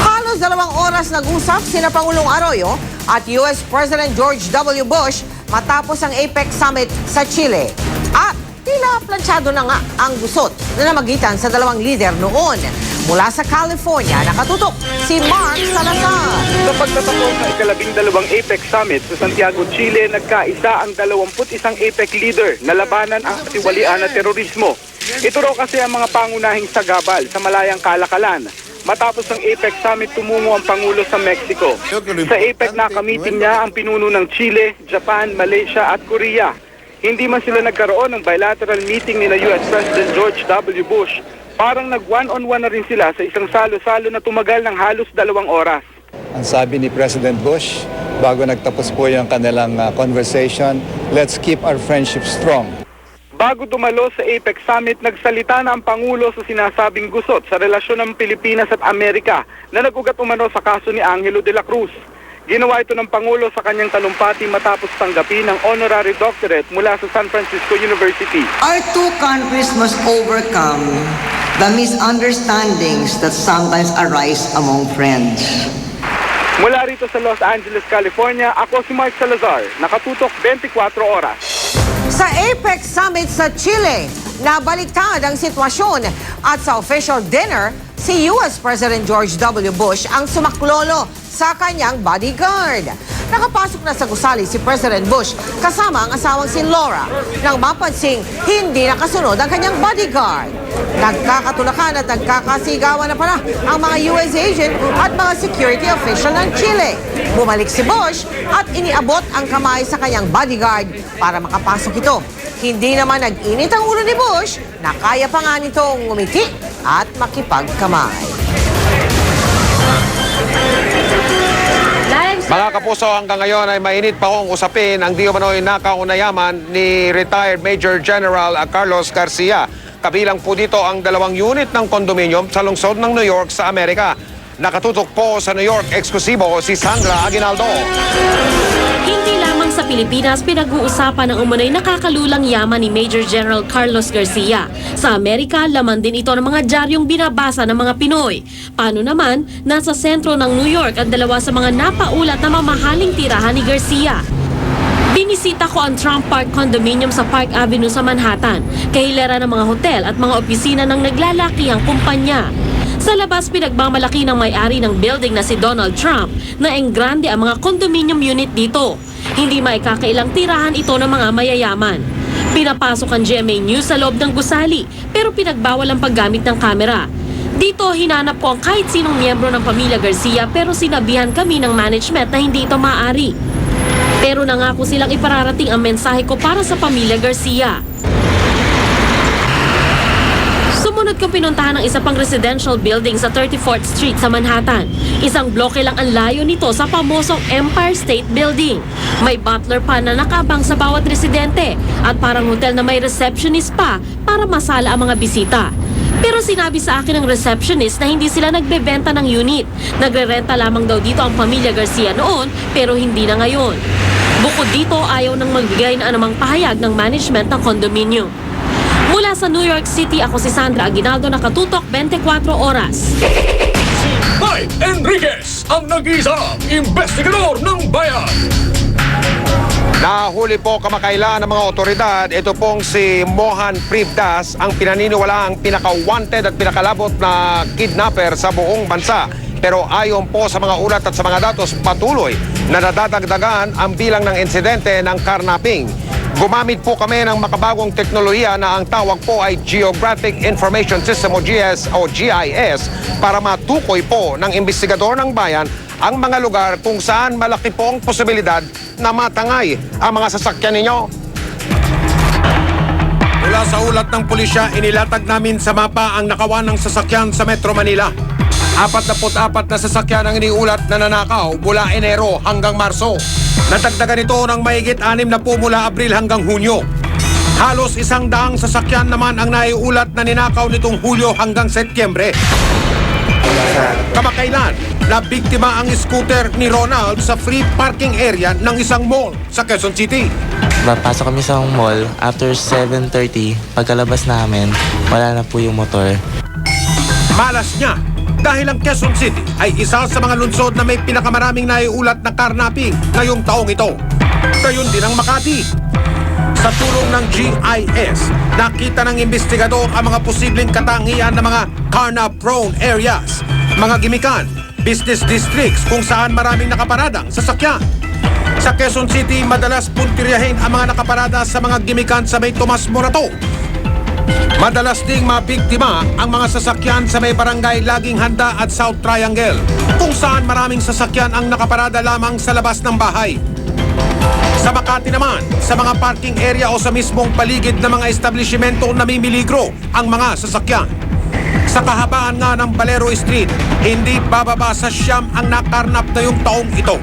Halos 2 oras nag-usap sina Pangulong Arroyo at US President George W. Bush matapos ang APEC Summit sa Chile. At tila plansyado na nga ang gusot na namagitan sa 2 lider noon. Mula sa California, nakatutok si Mark Salazar. Sa pagtatapos ng ika-12 APEC Summit sa Santiago, Chile, nagkaisa ang 21 APEC leader na labanan ang katiwalian na terorismo. Ito raw kasi ang mga pangunahing sagabal sa malayang kalakalan. Matapos ang APEC Summit, tumungo ang Pangulo sa Mexico. Sa APEC nakamiting niya ang pinuno ng Chile, Japan, Malaysia at Korea. Hindi man sila nagkaroon ng bilateral meeting ni na US President George W. Bush. Parang nag-one-on-one na rin sila sa isang salo-salo na tumagal ng halos 2 oras. Ang sabi ni President Bush, bago nagtapos po yung kanilang conversation, let's keep our friendship strong. Bago dumalo sa APEC Summit, nagsalita na ang Pangulo sa sinasabing gusot sa relasyon ng Pilipinas at Amerika na nag-ugat umano sa kaso ni Angelo de la Cruz. Ginawa ito ng Pangulo sa kanyang talumpati matapos tanggapin ng honorary doctorate mula sa San Francisco University. Our two countries must overcome the misunderstandings that sometimes arise among friends. Mula rito sa Los Angeles, California, ako si Mark Salazar, nakatutok 24 oras. Sa APEC Summit sa Chile, nabaliktad ang sitwasyon at sa official dinner, si US President George W. Bush ang sumaklolo sa kanyang bodyguard. Nakapasok na sa gusali si President Bush kasama ang asawang si Laura nang mapansing hindi nakasunod ang kanyang bodyguard. Nagkakatulakan at nagkakasigawan na pala ang mga US agent at mga security official ng Chile. Bumalik si Bush at iniabot ang kamay sa kanyang bodyguard para makapasok ito. hindi naman nag-init ang ulo ni Bush na kaya pa nga nitong ngumiti at makipagkamay. Mga kapuso, hanggang ngayon ay mainit pa hong usapin ang di umano'y nakauna-yaman ni retired Major General Carlos Garcia. Kabilang po dito ang 2 unit ng kondominium sa lungsod ng New York sa Amerika. Nakatutok po sa New York eksklusibo si Sandra Aguinaldo. Hindi lamang sa Pilipinas pinag-uusapan ng umano'y nakakalulang yaman ni Major General Carlos Garcia. Sa Amerika, laman din ito ng mga dyaryong binabasa ng mga Pinoy. Paano naman, nasa sentro ng New York ang 2 sa mga napaulat na mamahaling tirahan ni Garcia. Binisita ko ang Trump Park Condominium sa Park Avenue sa Manhattan, kahilera ng mga hotel at mga opisina ng naglalakihang kumpanya. Sa labas, pinagmamalaki ng may-ari ng building na si Donald Trump na enggrande ang mga condominium unit dito. Hindi maikakailang tirahan ito ng mga mayayaman. Pinapasok ang GMA News sa loob ng gusali pero pinagbawal ang paggamit ng kamera. Dito, hinanap ko ang kahit sinong miyembro ng pamilya Garcia pero sinabihan kami ng management na hindi ito maaari. Pero nangako silang ipararating ang mensahe ko para sa pamilya Garcia. Sumunod kong pinuntahan ang isa pang residential building sa 34th Street sa Manhattan. Isang bloke lang ang layo nito sa pamosong Empire State Building. May butler pa na nakabang sa bawat residente at parang hotel na may receptionist pa para masala ang mga bisita. Pero sinabi sa akin ng receptionist na hindi sila nagbebenta ng unit. Nagre-renta lamang daw dito ang pamilya Garcia noon pero hindi na ngayon. Bukod dito, ayaw nang magbigay ng anumang pahayag ng management ng condominium. Mula sa New York City, ako si Sandra Aguinaldo, nakatutok 24 oras. Si Mike Enriquez, ang nag-iisang investigador ng bayan. Nahuli po kamakailan ng mga otoridad, ito pong si Mohan Privdas, ang pinaniniwalaang pinaka-wanted at pinakalabot na kidnapper sa buong bansa. Pero ayon po sa mga ulat at sa mga datos, patuloy na nadadagdagan ang bilang ng insidente ng carnapping. Gumamit po kami ng makabagong teknolohiya na ang tawag po ay Geographic Information System o GIS para matukoy po ng investigador ng bayan ang mga lugar kung saan malaki po ang posibilidad na matangay ang mga sasakyan ninyo. Mula sa ulat ng pulisya, inilatag namin sa mapa ang nakawan ng sasakyan sa Metro Manila. 44 na sasakyan ang iniulat na nanakaw mula Enero hanggang Marso. Natagdagan ito ng mahigit 6 na po mula Abril hanggang Hunyo. Halos 100 sasakyan naman ang naiulat na ninakaw nitong Hulyo hanggang Setyembre. Kamakailan, nabiktima ang scooter ni Ronald sa free parking area ng isang mall sa Quezon City. Papasok kami sa mall after 7:30. Pagkalabas namin, wala na po yung motor. Malas niya dahil ang Quezon City ay isa sa mga lungsod na may pinakamaraming naiulat na carnapping ngayong taong ito. Gayon din ang Makati. Sa tulong ng GIS, nakita ng investigador ang mga posibleng katangian ng mga carnap-prone areas, mga gimikan, business districts kung saan maraming nakaparadang sasakyan. Sa Quezon City, madalas puntiryahin ang mga nakaparada sa mga gimikan sa may Tomas Morato. Madalas ding mabiktima ang mga sasakyan sa may barangay Laging Handa at South Triangle, kung saan maraming sasakyan ang nakaparada lamang sa labas ng bahay. Sa Makati naman, sa mga parking area o sa mismong paligid ng mga establishmento namimiligro ang mga sasakyan. Sa kahabaan nga ng Valero Street, hindi bababa sa 9 ang nakarnap na yung taong ito.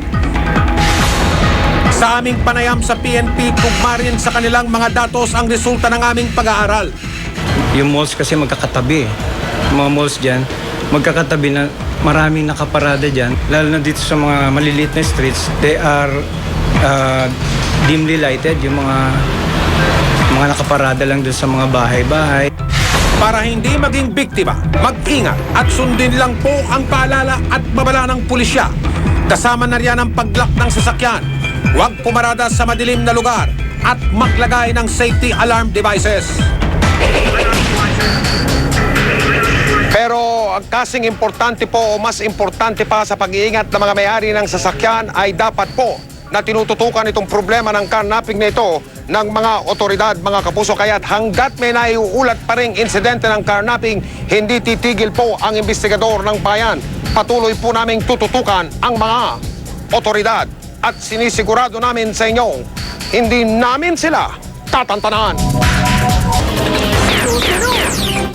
Sa aming panayam sa PNP, tugma rin sa kanilang mga datos ang resulta ng aming pag-aaral. Yung malls kasi magkakatabi. Mga malls dyan, magkakatabi na maraming nakaparada dyan. Lalo na dito sa mga maliliit na streets, they are dimly lighted. Yung mga nakaparada lang doon sa mga bahay-bahay. Para hindi maging biktima, mag-ingat at sundin lang po ang paalala at babala ng pulisya. Kasama na riyan ang pag-lock ng sasakyan. Huwag pumarada sa madilim na lugar at maglagay ng safety alarm devices. Pero ang kasing importante po o mas importante pa sa pag-iingat ng mga may-ari ng sasakyan ay dapat po na tinututukan itong problema ng carnapping na ito ng mga otoridad, mga kapuso. Kaya't hanggat may naiuulat pa ring insidente ng carnapping, hindi titigil po ang investigador ng bayan. Patuloy po naming tututukan ang mga otoridad at sinisigurado namin sa inyo, hindi namin sila tatantanan.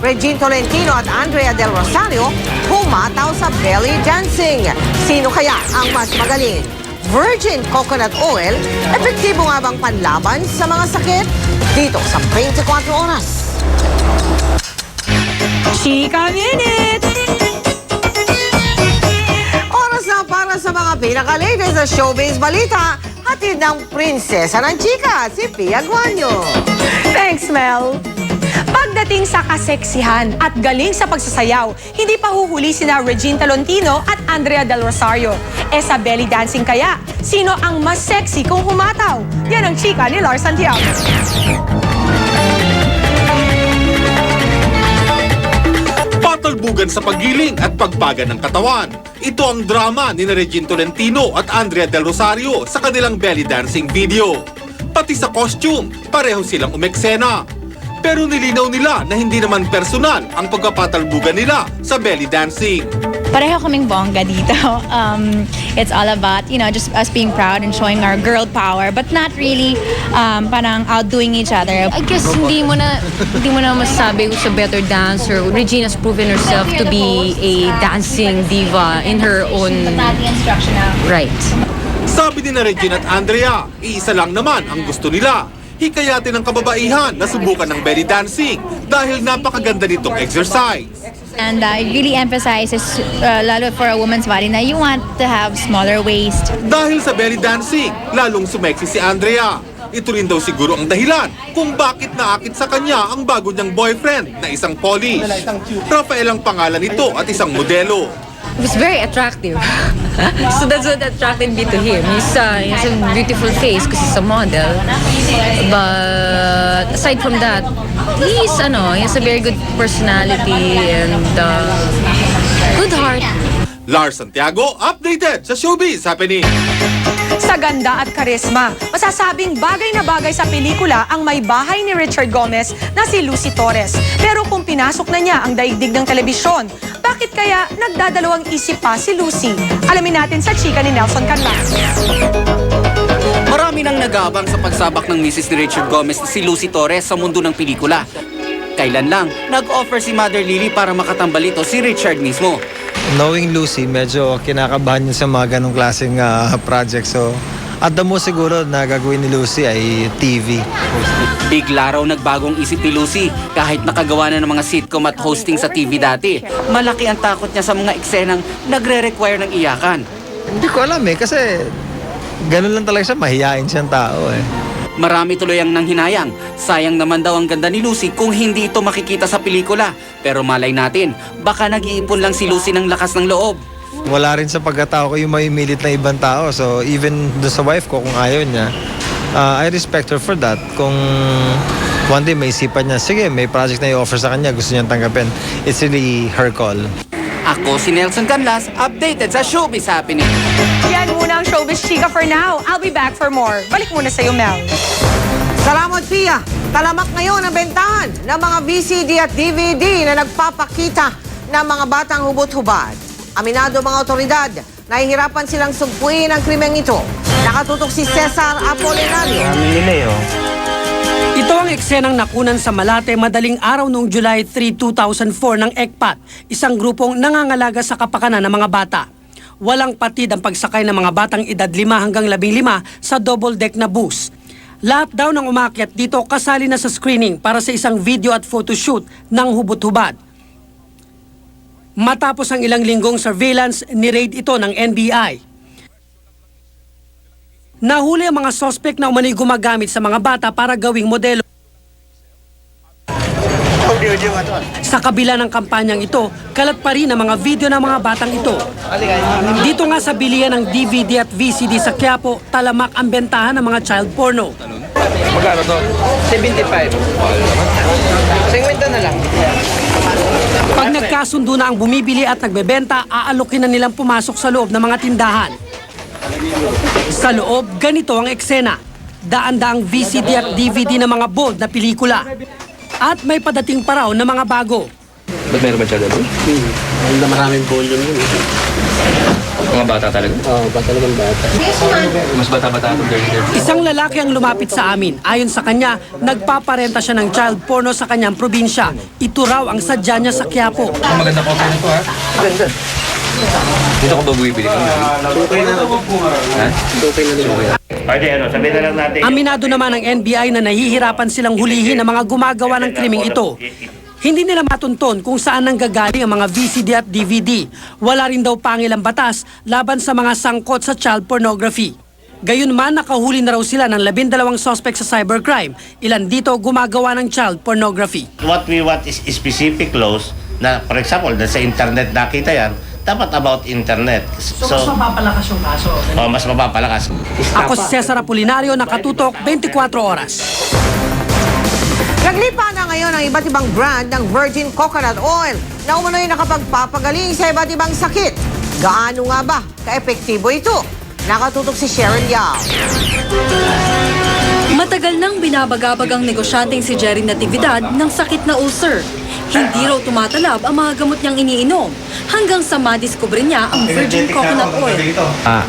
Regine Tolentino at Andrea Del Rosario humataw sa belly dancing. Sino kaya ang mas magaling? Virgin coconut oil, epektibo nga bang panlaban sa mga sakit? Dito sa 24 oras. Chika Minute! Oras na para sa mga pinaka-latest na showbiz balita. Hatid ng prinsesa ng chika, si Pia Guanyo. Thanks, Mel. Pagdating sa kaseksihan at galing sa pagsasayaw, hindi pa huhuli sina Regine Tolentino at Andrea Del Rosario. Sa belly dancing kaya, sino ang mas sexy kung humataw? Yan ang chika ni Lars Santiago. Patalbugan sa paggiling at pagbaga ng katawan. Ito ang drama ni Regine Tolentino at Andrea Del Rosario sa kanilang belly dancing video. Pati sa costume, pareho silang umeksena. Pero nilinaw nila na hindi naman personal ang pagpapatalbugan nila sa belly dancing. Pareho kaming bongga dito. It's all about, just us being proud and showing our girl power, but not really parang outdoing each other. I guess hindi mo na masasabi who's a better dancer. Regina's proven herself to be a dancing diva in her own right. Sabi ni Regina at Andrea, iisa lang naman ang gusto nila. Hikayatin ng kababaihan na subukan ng belly dancing dahil napakaganda nitong exercise. And it really emphasizes, lalo for a woman's body, na you want to have smaller waist. Dahil sa belly dancing, lalong sumeksi si Andrea. Ito rin daw siguro ang dahilan kung bakit naakit sa kanya ang bago niyang boyfriend na isang Polish. Rafael ang pangalan nito at isang modelo. He was very attractive. So that's what attracted me to him. He has a beautiful face because he's a model. But aside from that, he has a very good personality and good heart. Lars Santiago, updated sa Showbiz Happening. Sa ganda at karisma, masasabing bagay na bagay sa pelikula ang may bahay ni Richard Gomez na si Lucy Torres. Pero kung pinasok na niya ang daigdig ng telebisyon, bakit kaya nagdadalawang isip pa si Lucy? Alamin natin sa chika ni Nelson Canlas. Marami nang nag-aabang sa pagsabak ng misis ni Richard Gomez na si Lucy Torres sa mundo ng pelikula. Kailan lang, nag-offer si Mother Lily para makatambal ito si Richard mismo. Knowing Lucy, medyo kinakabahan yun sa mga ganong klaseng project. So, at the most siguro na gagawin ni Lucy ay TV. Bigla raw nagbagong isip ni Lucy kahit nakagawa na ng mga sitcom at hosting sa TV dati. Malaki ang takot niya sa mga eksenang nagre-require ng iyakan. Hindi ko alam kasi ganun lang talaga siya, mahihain siyang tao Marami tuloy ang nanghinayang. Sayang naman daw ang ganda ni Lucy kung hindi ito makikita sa pelikula. Pero malay natin, baka nag-iipon lang si Lucy ng lakas ng loob. Wala rin sa pagkatao ko yung may milit na ibang tao. So even doon sa wife ko, kung ayaw niya, I respect her for that. Kung one day may isipan niya, sige, may project na i-offer sa kanya, gusto niyang tanggapin. It's really her call. Ako si Nelson Canlas, updated sa Showbiz Happening. Yan muna ang showbiz chika for now. I'll be back for more. Balik muna sa'yo, Mel. Salamat, Pia. Talamak ngayon ang bentahan ng mga VCD at DVD na nagpapakita ng mga batang hubot-hubad. Aminado mga otoridad, nahihirapan silang sugpuin ang krimeng ito. Nakatutok si Cesar Apolinario. Ito ang eksenang nakunan sa Malate madaling araw noong July 3, 2004 ng ECPAT, isang grupong nangangalaga sa kapakanan ng mga bata. Walang patid ang pagsakay ng mga batang edad 5 hanggang 15 sa double-deck na bus. Lahat daw ng umakyat dito kasali na sa screening para sa isang video at photoshoot ng hubot-hubad. Matapos ang ilang linggong surveillance, ni-raid ito ng NBI. Nahuli ang mga suspect na umano'y gumagamit sa mga bata para gawing modelo. Sa kabila ng kampanyang ito, kalat pa rin ang mga video ng mga batang ito. Dito nga sa bilihan ng DVD at VCD sa Quiapo, talamak ang bentahan ng mga child porno. Magkano to? 75. 50 na lang. Pag nagkasundo na ang bumibili at nagbebenta, aalokin na nilang pumasok sa loob ng mga tindahan. Sa loob, ganito ang eksena. Daan-daang VCD at DVD ng mga bold na pelikula. At may padating pa raw na mga bago. Ba't meron ba siya doon? Maraming volume yun. Mga bata talaga? Oo, talagang bata. Mas bata-bata itong dirty. Isang lalaki ang lumapit sa amin. Ayon sa kanya, nagpaparenta siya ng child porno sa kanyang probinsya. Ito raw ang sadya niya sa Quiapo. Ang maganda ko nito ha? Ganda. Dito ko ba bumibili ka? Okay na. Ha? Okay na. Pwede sabihin na lang natin. Aminado naman ng NBI na nahihirapan silang hulihin ang mga gumagawa ng krimeng ito. Hindi nila matunton kung saan nanggagaling ang mga VCD at DVD. Wala rin daw pangilang batas laban sa mga sangkot sa child pornography. Gayunman, nakahuli na raw sila ng 12 suspect sa cybercrime. Ilan dito gumagawa ng child pornography. What we want is specific laws na, for example, sa internet nakita yan, dapat about internet. So mas mapapalakas yung kaso? Mas mapapalakas. Ako si Cesar Apolinario, nakatutok 24 oras. Naglipa na ngayon ang iba't ibang brand ng virgin coconut oil na umano'y nakapagpapagaling sa iba't ibang sakit. Gaano nga ba ka-epektibo ito? Nakatutok si Sharon Yao. Matagal nang binabagabag ang negosyanteng si Jerry Natividad ng sakit na ulcer. Hindi raw tumatalab ang mga gamot niyang iniinom hanggang sa madiskubre niya ang virgin coconut oil.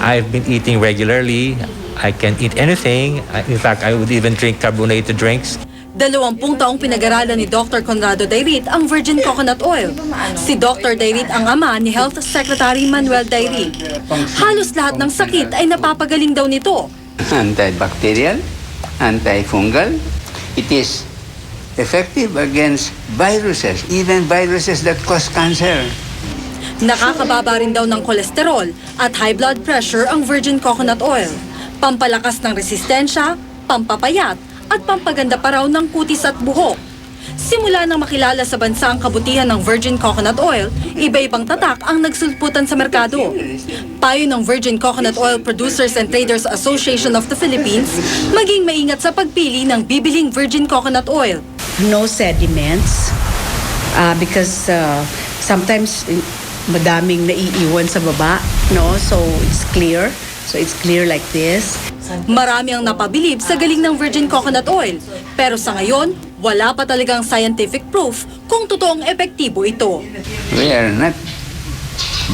I've been eating regularly. I can eat anything. In fact, I would even drink carbonated drinks. 20 taong pinag-aralan ni Dr. Conrado Dairit ang virgin coconut oil. Si Dr. Dairit ang ama ni Health Secretary Manuel Dairit. Halos lahat ng sakit ay napapagaling daw nito. Antibacterial, antifungal. It is effective against viruses, even viruses that cause cancer. Nakakababa rin daw ng kolesterol at high blood pressure ang virgin coconut oil. Pampalakas ng resistensya, pampapayat, at pampaganda pa raw ng kutis at buhok. Simula nang makilala sa bansa ang kabutihan ng virgin coconut oil, iba-ibang tatak ang nagsulputan sa merkado. Payo ng Virgin Coconut Oil Producers and Traders Association of the Philippines, maging maingat sa pagpili ng bibiling virgin coconut oil. No sediments because sometimes madaming naiiwan sa baba, no? So it's clear. So it's clear like this. Marami ang napabilib sa galing ng virgin coconut oil. Pero sa ngayon, wala pa talagang scientific proof kung totoong epektibo ito. We are not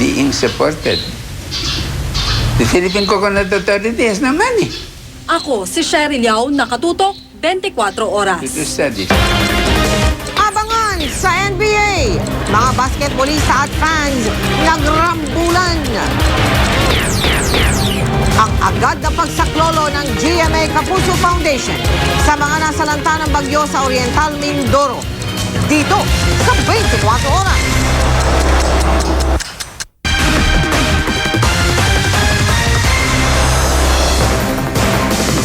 being supported. The Philippine Coconut Authority has no money. Ako, si Cheryl Yao, nakatutok 24 oras. To study. Abangan sa NBA, mga basketballista at fans nagrambulan. Ang agad na pagsaklolo ng GMA Kapuso Foundation sa mga nasalanta ng bagyo sa Oriental Mindoro. Dito sa 24 oras.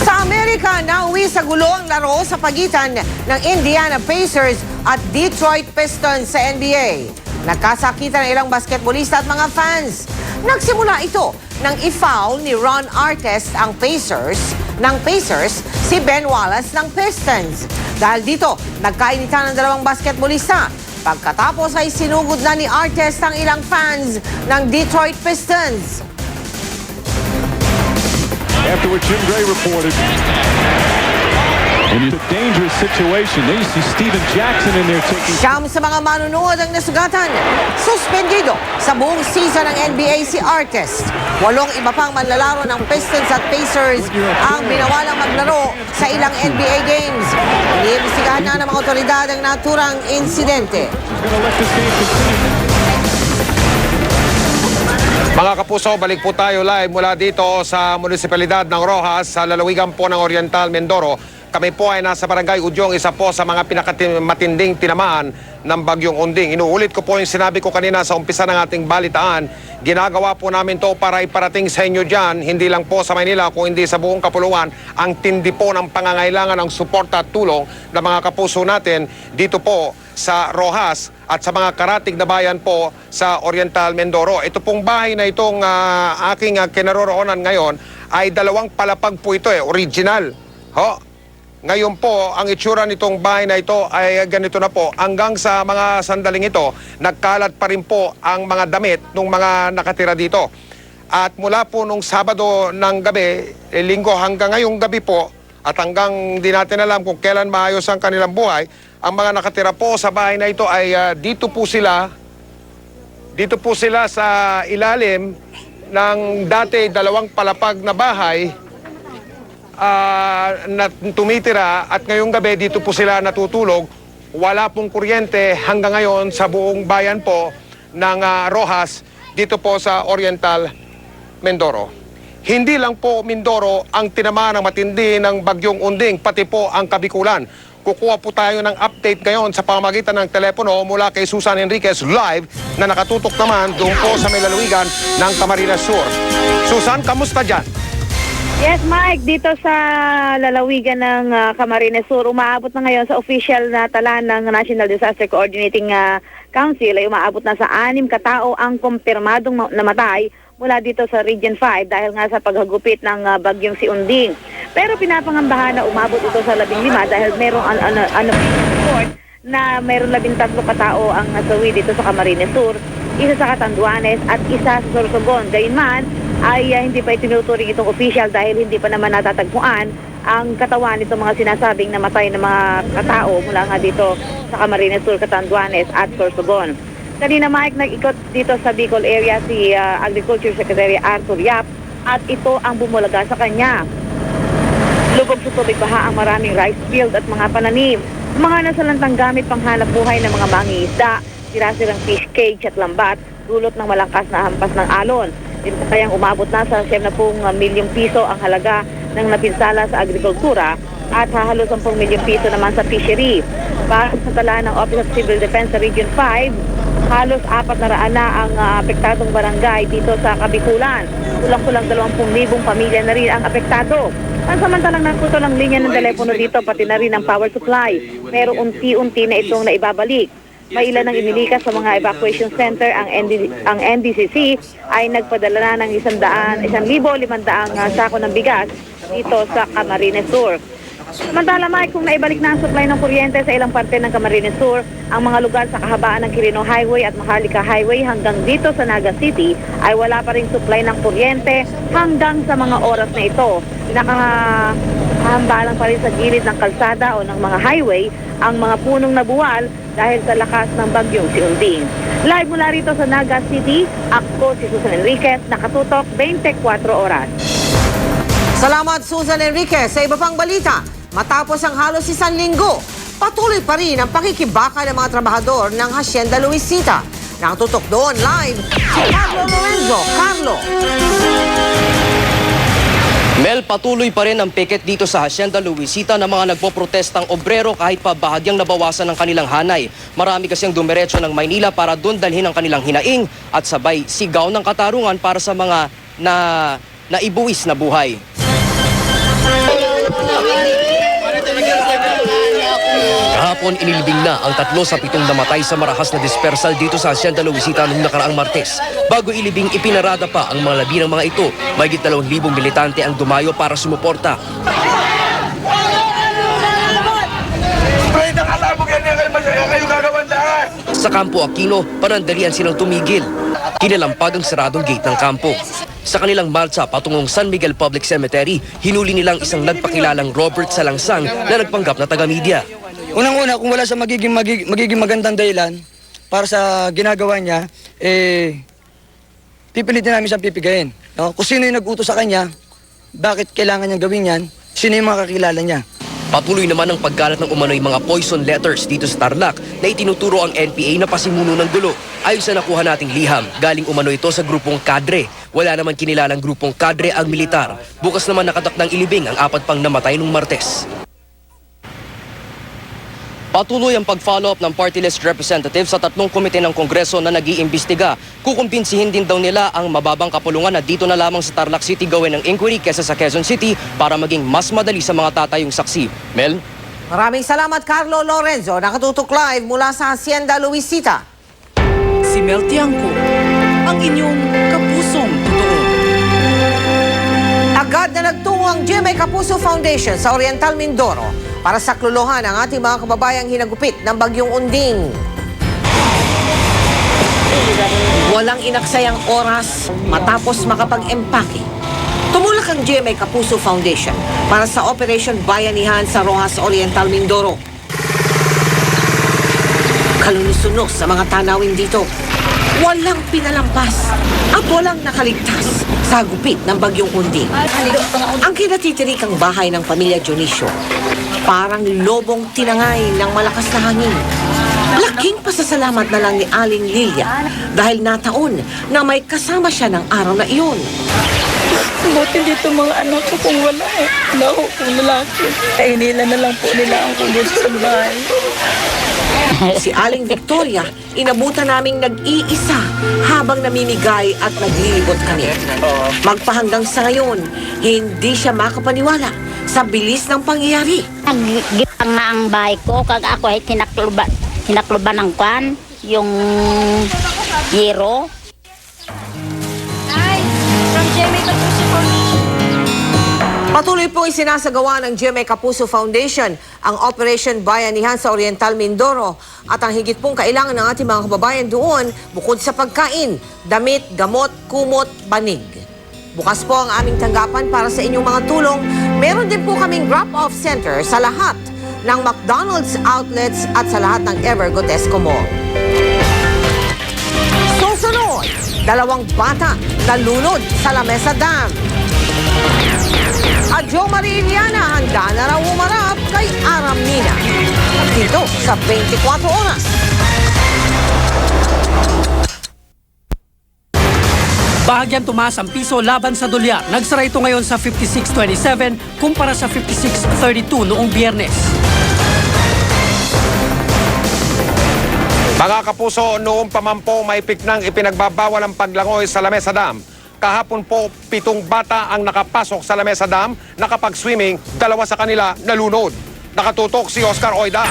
Sa Amerika, nauwi sa gulo ang laro sa pagitan ng Indiana Pacers at Detroit Pistons sa NBA. Nagkasakitan ang ilang basketballista at mga fans. Nagsimula ito nang i-foul ni Ron Artest ang Pacers si Ben Wallace ng Pistons. Dahil dito, nagkainitan ng dalawang basketballista. Pagkatapos ay sinugod na ni Artest ang ilang fans ng Detroit Pistons. Afterward, Jim Gray reported. And it's a dangerous situation. Then you see Steven Jackson in there taking... Siyam sa mga manunood ang nasugatan. Suspendido sa buong season ng NBA si Artest. 8 iba pang manlalaro ng Pistons at Pacers ang binawalang maglaro sa ilang NBA games. Iniimbestigahan na ng mga otoridad ang naturang insidente. Mga kapuso, balik po tayo live mula dito sa munisipalidad ng Rojas sa lalawigan po ng Oriental Mindoro. Kami po ay nasa Barangay Udyong, isa po sa mga pinakamatinding tinamaan ng Bagyong Unding. Inuulit ko po yung sinabi ko kanina sa umpisa ng ating balitaan. Ginagawa po namin to para iparating sa inyo dyan, hindi lang po sa Maynila, kung hindi sa buong kapuluan, ang tindi po ng pangangailangan ng suporta at tulong ng mga kapuso natin dito po sa Rojas at sa mga karatig na bayan po sa Oriental Mindoro. Ito pong bahay na itong aking kinaroroonan ngayon ay 2 palapag po ito, original. Ngayon po, ang itsura nitong bahay na ito ay ganito na po. Hanggang sa mga sandaling ito, nagkalat pa rin po ang mga damit ng mga nakatira dito. At mula po nung Sabado ng gabi, Linggo hanggang ngayong gabi po, at hanggang di natin alam kung kailan maayos ang kanilang buhay, ang mga nakatira po sa bahay na ito ay dito po sila sa ilalim ng dati 2 palapag na bahay na tumitira at ngayong gabi dito po sila natutulog. Wala pong kuryente hanggang ngayon sa buong bayan po ng Rojas dito po sa Oriental Mindoro. Hindi lang po Mindoro ang tinamaan ng matindi ng bagyong Unding, pati po ang Kabikulan. Kukuha po tayo ng update ngayon sa pamamagitan ng telepono mula kay Susan Enriquez live na nakatutok naman doon po sa may lalawigan ng Camarines Sur. Susan, kamusta dyan? Yes, Mike, dito sa lalawigan ng Camarines Sur, umaabot na ngayon sa official na tala ng National Disaster Coordinating Council ay umaabot na sa 6 katao ang kumpirmadong namatay mula dito sa Region 5 dahil nga sa paghagupit ng bagyong si Unding. Pero pinapangambahan na umabot ito sa 15 dahil merong report na meron 13 katao ang nasawi dito sa Camarines Sur, isa sa Catanduanes at isa sa Sorsogon. Gayunman ay hindi pa itinuturing itong official dahil hindi pa naman natatagpuan ang katawan nitong mga sinasabing namatay na mga katao mula nga dito sa Camarines Sur, Catanduanes at Sorsogon. Kanina, Mike, nag-ikot dito sa Bicol area si Agriculture Secretary Arthur Yap at ito ang bumulaga sa kanya. Lubog sa tubig baha ang maraming rice field at mga pananim. Mga nasalantang gamit panghanap buhay ng mga mangingisda, sira-sirang fish cage at lambat, dulot ng malakas na hampas ng alon. Dito kayang umabot na sa 70 milyong piso ang halaga ng napinsala sa agrikultura at halos 10 milyong piso naman sa fishery. Para sa tala ng Office of Civil Defense sa Region 5, halos 400 na ang apektadong barangay dito sa Kabikulan. Kulang-kulang 20,000 pamilya na rin ang apektado. Pansamantalang nakuto ng linya ng telepono dito pati na rin ang power supply. Pero unti-unti na itong naibabalik. May ilan ang inilikas sa mga evacuation center. Ang NDCC ay nagpadala na ng 1,500 sako ng bigas dito sa Camarines Sur. Samantala, Mike, kung naibalik na ang supply ng kuryente sa ilang parte ng Camarines Sur, ang mga lugar sa kahabaan ng Quirino Highway at Maharlika Highway hanggang dito sa Naga City ay wala pa ring supply ng kuryente hanggang sa mga oras na ito. Nakahambalang pa rin sa gilid ng kalsada o ng mga highway ang mga punong nabuwal dahil sa lakas ng bagyong si Unding. Live mula rito sa Naga City, ako si Susan Enriquez, nakatutok 24 oras. Salamat, Susan Enriquez. Sa iba pang balita, matapos ang halos 1 linggo, patuloy pa rin ang pakikibaka ng mga trabahador ng Hacienda Luisita. Nakatutok doon live si Carlo Lorenzo. Carlo. Mel, patuloy pa rin ang piket dito sa Hacienda Luisita ng mga nagpoprotestang obrero kahit pa bahagyang nabawasan ng kanilang hanay. Marami kasi ang dumiretso ng Maynila para doon dalhin ang kanilang hinaing at sabay sigaw ng katarungan para sa mga naibuwis na buhay. Kahapon, inilibing na ang 3 sa 7 namatay sa marahas na dispersal dito sa Hacienda Luisita noong nakaraang Martes. Bago ilibing, ipinarada pa ang mga labi ng mga ito. Mahigit 2,000 militante ang dumayo para sumuporta. Sa Campo Aquino, panandalian silang tumigil. Kinalampag ang saradong gate ng kampo. Sa kanilang marcha patungong San Miguel Public Cemetery, hinuli nilang isang nagpakilalang Robert Salangsang na nagpanggap na taga-media. Unang-una, kung wala sa magiging magandang dahilan para sa ginagawa niya, pipilitin namin siyang pipigayin. No? Kung sino yung nag-utos sa kanya, bakit kailangan niyang gawin yan, sino yung mga kakilala niya. Patuloy naman ang pagkalat ng umano'y mga poison letters dito sa Tarlac na itinuturo ang NPA na pasimuno ng gulo. Ayon sa nakuha nating liham, galing umano ito sa grupong kadre. Wala naman kinilalang grupong kadre ang militar. Bukas naman nakatakdang ilibing ang 4 pang namatay nung Martes. Patuloy ang pag-follow up ng party list representative sa 3 komite ng Kongreso na nag-iimbestiga. Kukumbinsihin din daw nila ang mababang kapulungan na dito na lamang sa Tarlac City gawin ng inquiry kesa sa Quezon City para maging mas madali sa mga tatayong saksi. Mel? Maraming salamat, Carlo Lorenzo. Nakatutok live mula sa Hacienda Luisita. Si Mel Tiangco, ang inyong kapusong totoo. Agad na nagtungo ang GMA Kapuso Foundation sa Oriental Mindoro para saklolohan ang ating mga kababayang hinagupit ng bagyong Unding. Walang inaksayang oras matapos makapag-empake. Tumulak ang GMA Kapuso Foundation para sa Operation Bayanihan sa Rojas Oriental Mindoro. Kalunos-sunos sa mga tanawin dito. Walang pinalampas at walang nakaligtas. sa gupit ng bagyong Unding. Ang kinatitirikang bahay ng pamilya Dionisio, parang lobong tinangay ng malakas na hangin. Laking pasasalamat na lang ni Aling Lilia dahil nataon na may kasama siya ng araw na iyon. Buti dito mga anak ko kung wala eh. Wala ko kung lalaki. Ay nila na lang po nila ako dito sa bahay. Si Aling Victoria, inabutan naming nag-iisa habang namimigay at naglilibot kami. Magpahanggang sa ngayon, hindi siya makapaniwala sa bilis ng pangyayari. Naggipang nga ang bahay ko, kag ako ay tinakluban ng kwan, yung yero. Patuloy pong isinasagawa ng GMA Kapuso Foundation ang Operation Bayanihan sa Oriental Mindoro at ang higit pong kailangan ng ating mga kababayan doon bukod sa pagkain, damit, gamot, kumot, banig. Bukas po ang aming tanggapan para sa inyong mga tulong. Meron din po kaming drop-off center sa lahat ng McDonald's outlets at sa lahat ng Evergotesco Mall. Susunod, 2 bata nalunod sa Lamesa Dam. At Jo Marie Iliana handa na raw umarap kay Aram Nina. Dito sa 24 Oras. Bahagyang tumaas ang piso laban sa dolyar. Nagsara ito ngayon sa 56.27 kumpara sa 56.32 noong Biyernes. Mga kapuso, noong pamampo may piknang ipinagbabawal ang paglangoy sa Lamesa Dam. Kahapon po, 7 bata ang nakapasok sa Lamesa Dam, nakapag-swimming, 2 sa kanila nalunod. Nakatutok si Oscar Oida.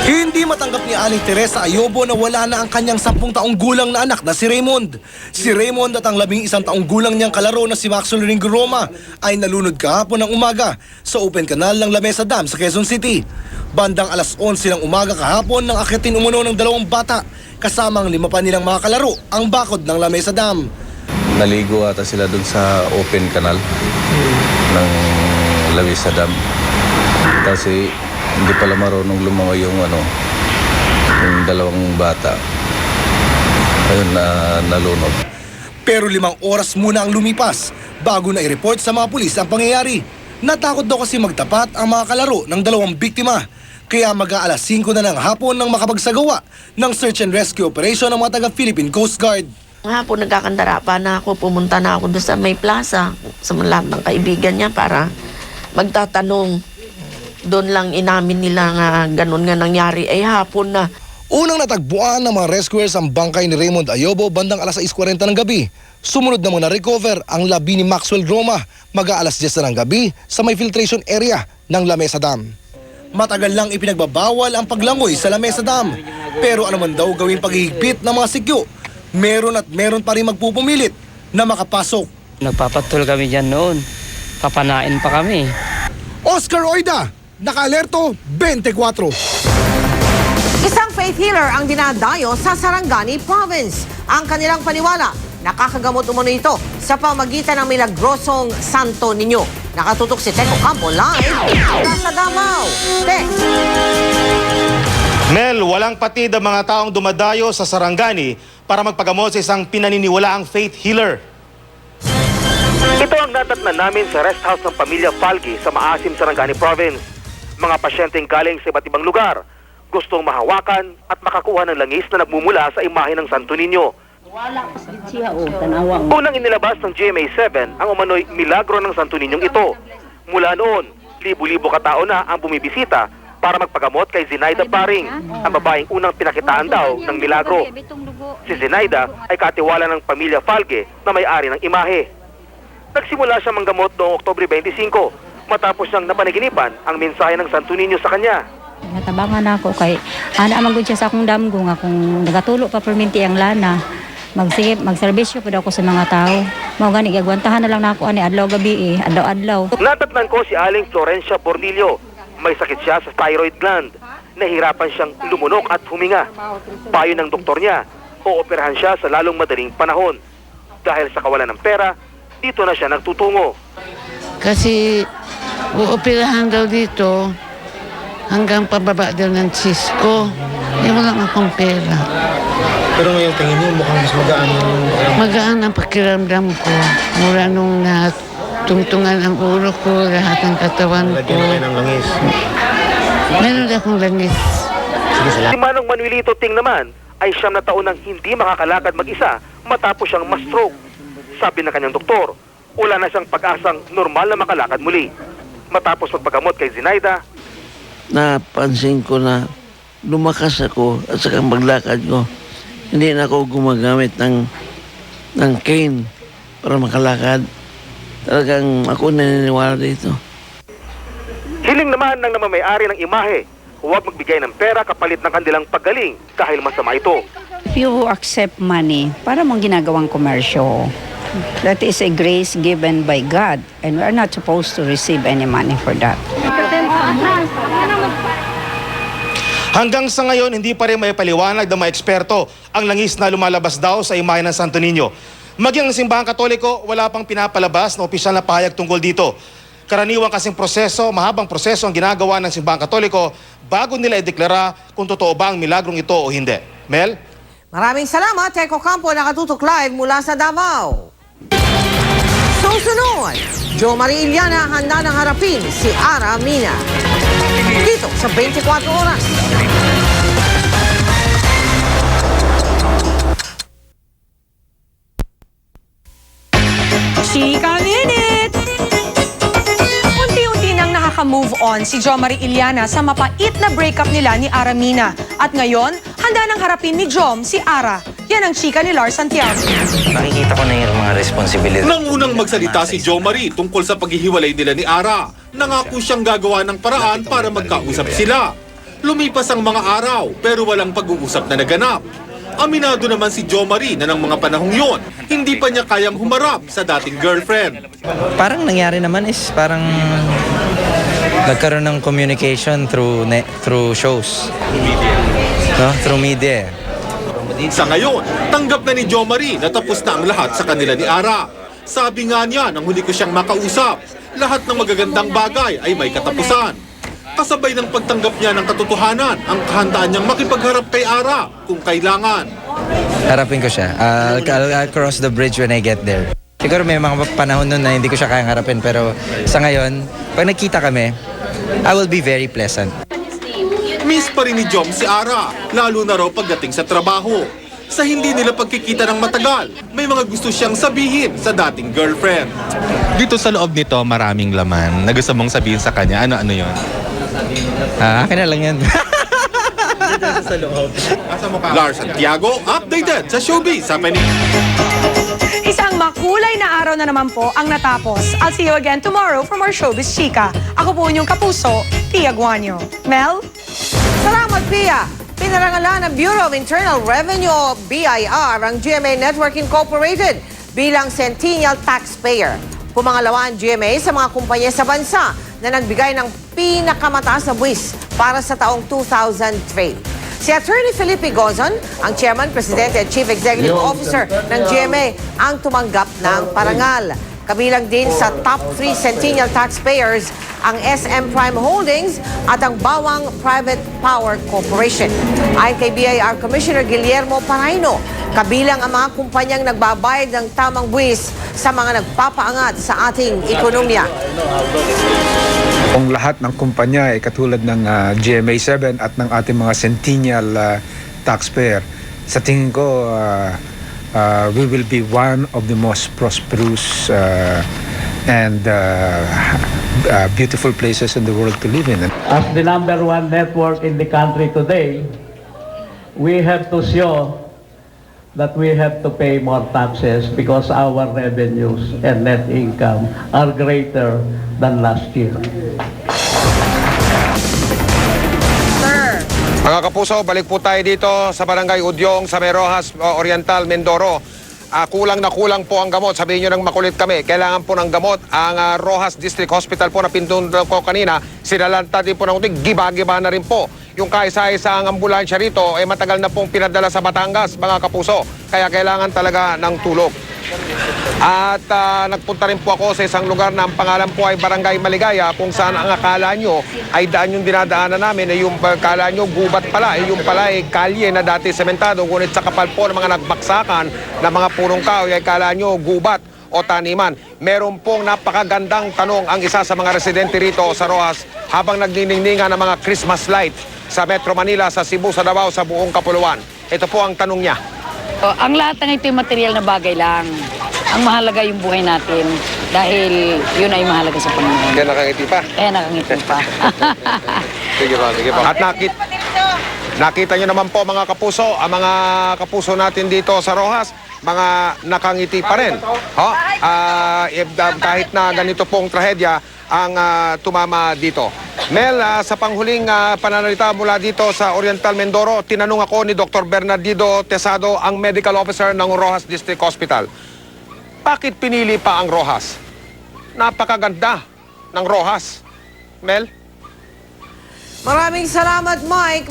Hindi matanggap ni Aling Teresa Ayobo na wala na ang kanyang 10 taong gulang na anak na si Raymond. Si Raymond at ang 11 taong gulang niyang kalaro na si Maxwell Ringo Roma ay nalunod kahapon ng umaga sa open canal ng Lamesa Dam sa Quezon City. Bandang alas 11 ng umaga kahapon nang akitin umuno ng 2 bata kasama ang 5 pa nilang mga kalaro ang bakod ng Lamesa Dam. Naligo ata sila dun sa open canal ng Lamesa Dam. Kasi hindi pala marunong lumangoy yung 2 bata. Ayun, nalunod. Pero 5 oras muna ang lumipas bago na i-report sa mga pulis ang pangyayari. Natakot daw kasi magtapat ang mga kalaro ng 2 biktima. Kaya mag-aalas 5 na ng hapon nang makapagsagawa ng search and rescue operation ng mga taga-Philippine Coast Guard. Hapon nagkakandara pa na ako, pumunta na ako doon sa may plaza sa lahat ng kaibigan niya para magtatanong. Doon lang inamin nila nga ganun nga nangyari ay hapon na. Unang natagpuan ng mga rescuers ang bangkay ni Raymond Ayobo bandang alas 6:40 ng gabi. Sumunod naman na recover ang labi ni Maxwell Roma mag-aalas 10 na ng gabi sa may filtration area ng Lamesa Dam. Matagal lang ipinagbabawal ang paglangoy sa Lamesa Dam. Pero ano man daw gawing paghihigpit ng mga sikyo, meron at meron pa rin magpupumilit na makapasok. Nagpapatul kami dyan noon. Papanain pa kami. Oscar Oida, Naka-alerto 24. Isang faith healer ang dinadayo sa Sarangani Province. Ang kanilang paniwala, nakakagamot umano ito sa pamagitan ng milagrosong Santo Niño. Nakatutok si Teco Campo live sa Davao. Mel, walang patid ang mga taong dumadayo sa Sarangani para magpagamot sa isang pinaniniwalaang faith healer. Ito ang natatnan namin sa rest house ng pamilya Falgi sa Maasim, Sarangani Province. Mga pasyenteng galing sa iba't ibang lugar, gustong mahawakan at makakuha ng langis na nagmumula sa imahe ng Santo Niño. Unang inilabas ng GMA7 ang umano'y milagro ng Santo Niñong ito. Mula noon, libu-libo katao na ang bumibisita para magpagamot kay Zenaida Paring, ang babaeng unang pinakitaan daw ng milagro. Si Zenaida ay katiwala ng pamilya Falge na may-ari ng imahe. Nagsimula siya manggamot noong Oktubre 25 matapos siyang napanaginipan ang mensahe ng Santo Niño sa kanya. Natabangan ako kay ana magud siya sa akong damgo nga kung nagatulo pa perminti ang lana. Magserbisyo pa daw ko sa mga tao. Mao gani gagwantahan na lang nako ani adlaw gabi adlaw-adlaw. Natatnan ko si Aling Florencia Bordillo. May sakit siya sa thyroid gland. Nahirapan siyang lumunok at huminga. Payo ng doktor niya, ooperahan siya sa lalong madaling panahon. Dahil sa kawalan ng pera, dito na siya nagtutungo. Kasi uoperahan daw dito hanggang pababa daw ng Cisco. wala akong pera. Pero ngayon tingin niyo mukhang mas magaan yung... Magaan ang pakiramdam ko. Mula nung tungtungan ang ulo ko, lahat ng katawan ko. Lagyan kayo ng langis. Meron akong langis. Si Manong Manuelito Ting naman ay 9 na taon nang hindi makakalakad mag-isa matapos siyang ma-stroke. Sabi ng kanyang doktor, wala na siyang pag-asang normal na makalakad muli. Matapos magpagamot kay Zenaida, Napansin ko na lumakas ako at saka maglakad ko. Hindi na ako gumagamit ng cane para makalakad. Talagang ako naniniwala dito. hiling naman ng namamayari ng imahe, huwag magbigay ng pera kapalit ng kanilang paggaling dahil masama ito. If you accept money, para mong ginagawang komersyo. That is a grace given by God and we are not supposed to receive any money for that. Hanggang sa ngayon, hindi pa rin may paliwanag ng mga eksperto ang langis na lumalabas daw sa imahe ng Santo Niño. Maging ang simbahang Katoliko, wala pang pinapalabas na opisyal na pahayag tungkol dito. Karaniwang kasing proseso, mahabang proseso ang ginagawa ng simbahang Katoliko bago nila ideklara kung totoo ba ang milagrong ito o hindi. Mel? Maraming salamat, Teco Campo, nakatutok live mula sa Davao. Susunod, Jo Marie Iliana handa ng harapin si Ara Mina. Dito sa 24 Oras. Chika Minute! Unti-unti nang nakaka-move on si Jo Marie Iliana sa mapait na breakup nila ni Ara Mina. At ngayon, handa nang harapin ni Jom si Ara. Yan ang chika ni Lars Santiago. Nakikita ko na yung mga responsibilidad. Nang unang magsalita si Jo Marie tungkol sa paghihiwalay nila ni Ara, nangako siyang gagawa ng paraan para magkausap sila. Lumipas ang mga araw pero walang pag-uusap na naganap. Aminado naman si Jo Marie na ng mga panahong yon, hindi pa niya kayang humarap sa dating girlfriend. Parang nangyari naman is parang nagkaroon ng communication through shows. No? Through media. Sa ngayon, tanggap na ni Jo Marie na tapos na ang lahat sa kanila ni Ara. Sabi nga niya nang huli ko siyang makausap, lahat ng magagandang bagay ay may katapusan. Kasabay ng pagtanggap niya ng katotohanan, ang kahandaan niyang makipagharap kay Ara kung kailangan. Harapin ko siya. I'll cross the bridge when I get there. Siguro may mga panahon nun na hindi ko siya kayang harapin pero sa ngayon, pag nagkita kami, I will be very pleasant. Miss pa rin ni Jom si Ara, lalo na raw pagdating sa trabaho. Sa hindi nila pagkikita ng matagal, may mga gusto siyang sabihin sa dating girlfriend. Dito sa loob nito, maraming laman. Na gusto mong sabihin sa kanya, ano yun? Akin na lang yan. Sa loob. Lars Santiago, updated sa Showbiz Happening. Isang makulay na araw na naman po ang natapos. I'll see you again tomorrow from our Showbiz Chika. Ako po inyong kapuso, Pia Guanyo. Mel? Salamat, Pia. Pinarangalan ng Bureau of Internal Revenue o BIR ang GMA Network Incorporated bilang Centennial Taxpayer. Pumangalawa ang GMA sa mga kumpanya sa bansa na nagbigay ng pinakamataas na buwis para sa taong 2003. Si Attorney Felipe Gozon, ang Chairman, Presidente at Chief Executive Officer ng GMA, ang tumanggap ng parangal. Kabilang din sa top 3 Centennial taxpayers ang SM Prime Holdings at ang Bawang Private Power Corporation. Ayon kay BIR Commissioner Guillermo Paraino, kabilang ang mga kumpanyang nagbabayad ng tamang buwis sa mga nagpapaangat sa ating ekonomiya. Kung lahat ng kumpanya ay katulad ng GMA7 at ng ating mga Centennial taxpayer, sa tingin ko we will be one of the most prosperous and beautiful places in the world to live in. As the #1 network in the country today, we have to show that we have to pay more taxes because our revenues and net income are greater than last year. Mga kapuso, balik po tayo dito sa Barangay Udyong sa Rojas Oriental, Mindoro. Kulang na kulang po ang gamot. Sabihin nyo nang makulit kami. Kailangan po ng gamot. Ang Rojas District Hospital po na pinuntahan ko kanina, sinalanta din po ng unting, giba-giba na rin po. Yung kaisa-isang ambulansya rito, matagal na pong pinadala sa Batangas, mga kapuso. Kaya kailangan talaga ng tulog. At nagpunta rin po ako sa isang lugar na ang pangalan po ay Barangay Maligaya, kung saan ang akala nyo ay daan yung dinadaanan namin, ay yung akala nyo gubat pala, ay yung pala ay kalye na dati sementado, ngunit sa kapal po ng mga nagbaksakan na mga punong kahoy ay akala nyo gubat o taniman. Meron pong napakagandang tanong ang isa sa mga residente rito sa Rojas habang nagniningningan ng mga Christmas light sa Metro Manila, sa Cebu, sa Davao, sa buong Kapuluan. Ito po ang tanong niya. Ang lahat ng ito yung material na bagay lang. Ang mahalaga yung buhay natin dahil yun ay mahalaga sa Panginoon. Kaya nakangiti pa? Nakangiti pa. Sige pa, sige pa. At nakita nyo naman po mga kapuso, ang mga kapuso natin dito sa Rojas, mga nakangiti pa rin. Kahit na ganito pong trahedya ang tumama dito. Mel, sa panghuling pananalita mula dito sa Oriental Mindoro, tinanong ako ni Dr. Bernardino Tesado, ang medical officer ng Rojas District Hospital. Bakit pinili pa ang Rojas? Napakaganda ng Rojas. Mel? Maraming salamat, Mike.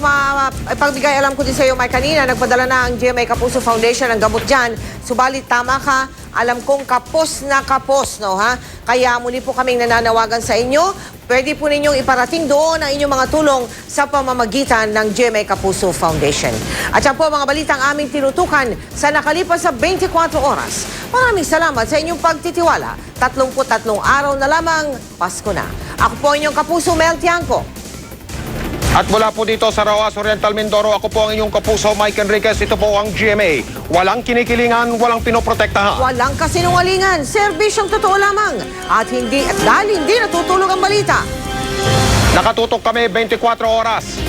Pagbigay alam ko din sa iyo, Mike, kanina, nagpadala na ang GMA Kapuso Foundation ng gamot dyan. Subalit, tama ka. Alam kong kapos na kapos, no, ha? Kaya muli po kaming nananawagan sa inyo. Pwede po ninyong iparating doon ang inyong mga tulong sa pamamagitan ng GMA Kapuso Foundation. At yan po mga balitang aming tinutukan sa nakalipas sa 24 oras. Maraming salamat sa inyong pagtitiwala. 33 araw na lamang, Pasko na. Ako po inyong Kapuso, Mel Tiangco. At mula po dito sa Rojas, Oriental Mindoro, ako po ang inyong kapuso, Mike Enriquez. Ito po ang GMA. Walang kinikilingan, walang pinoprotektahan. Walang kasinungalingan, serbisyong totoo lamang. At dahil hindi natutulog ang balita. Nakatutok kami 24 oras.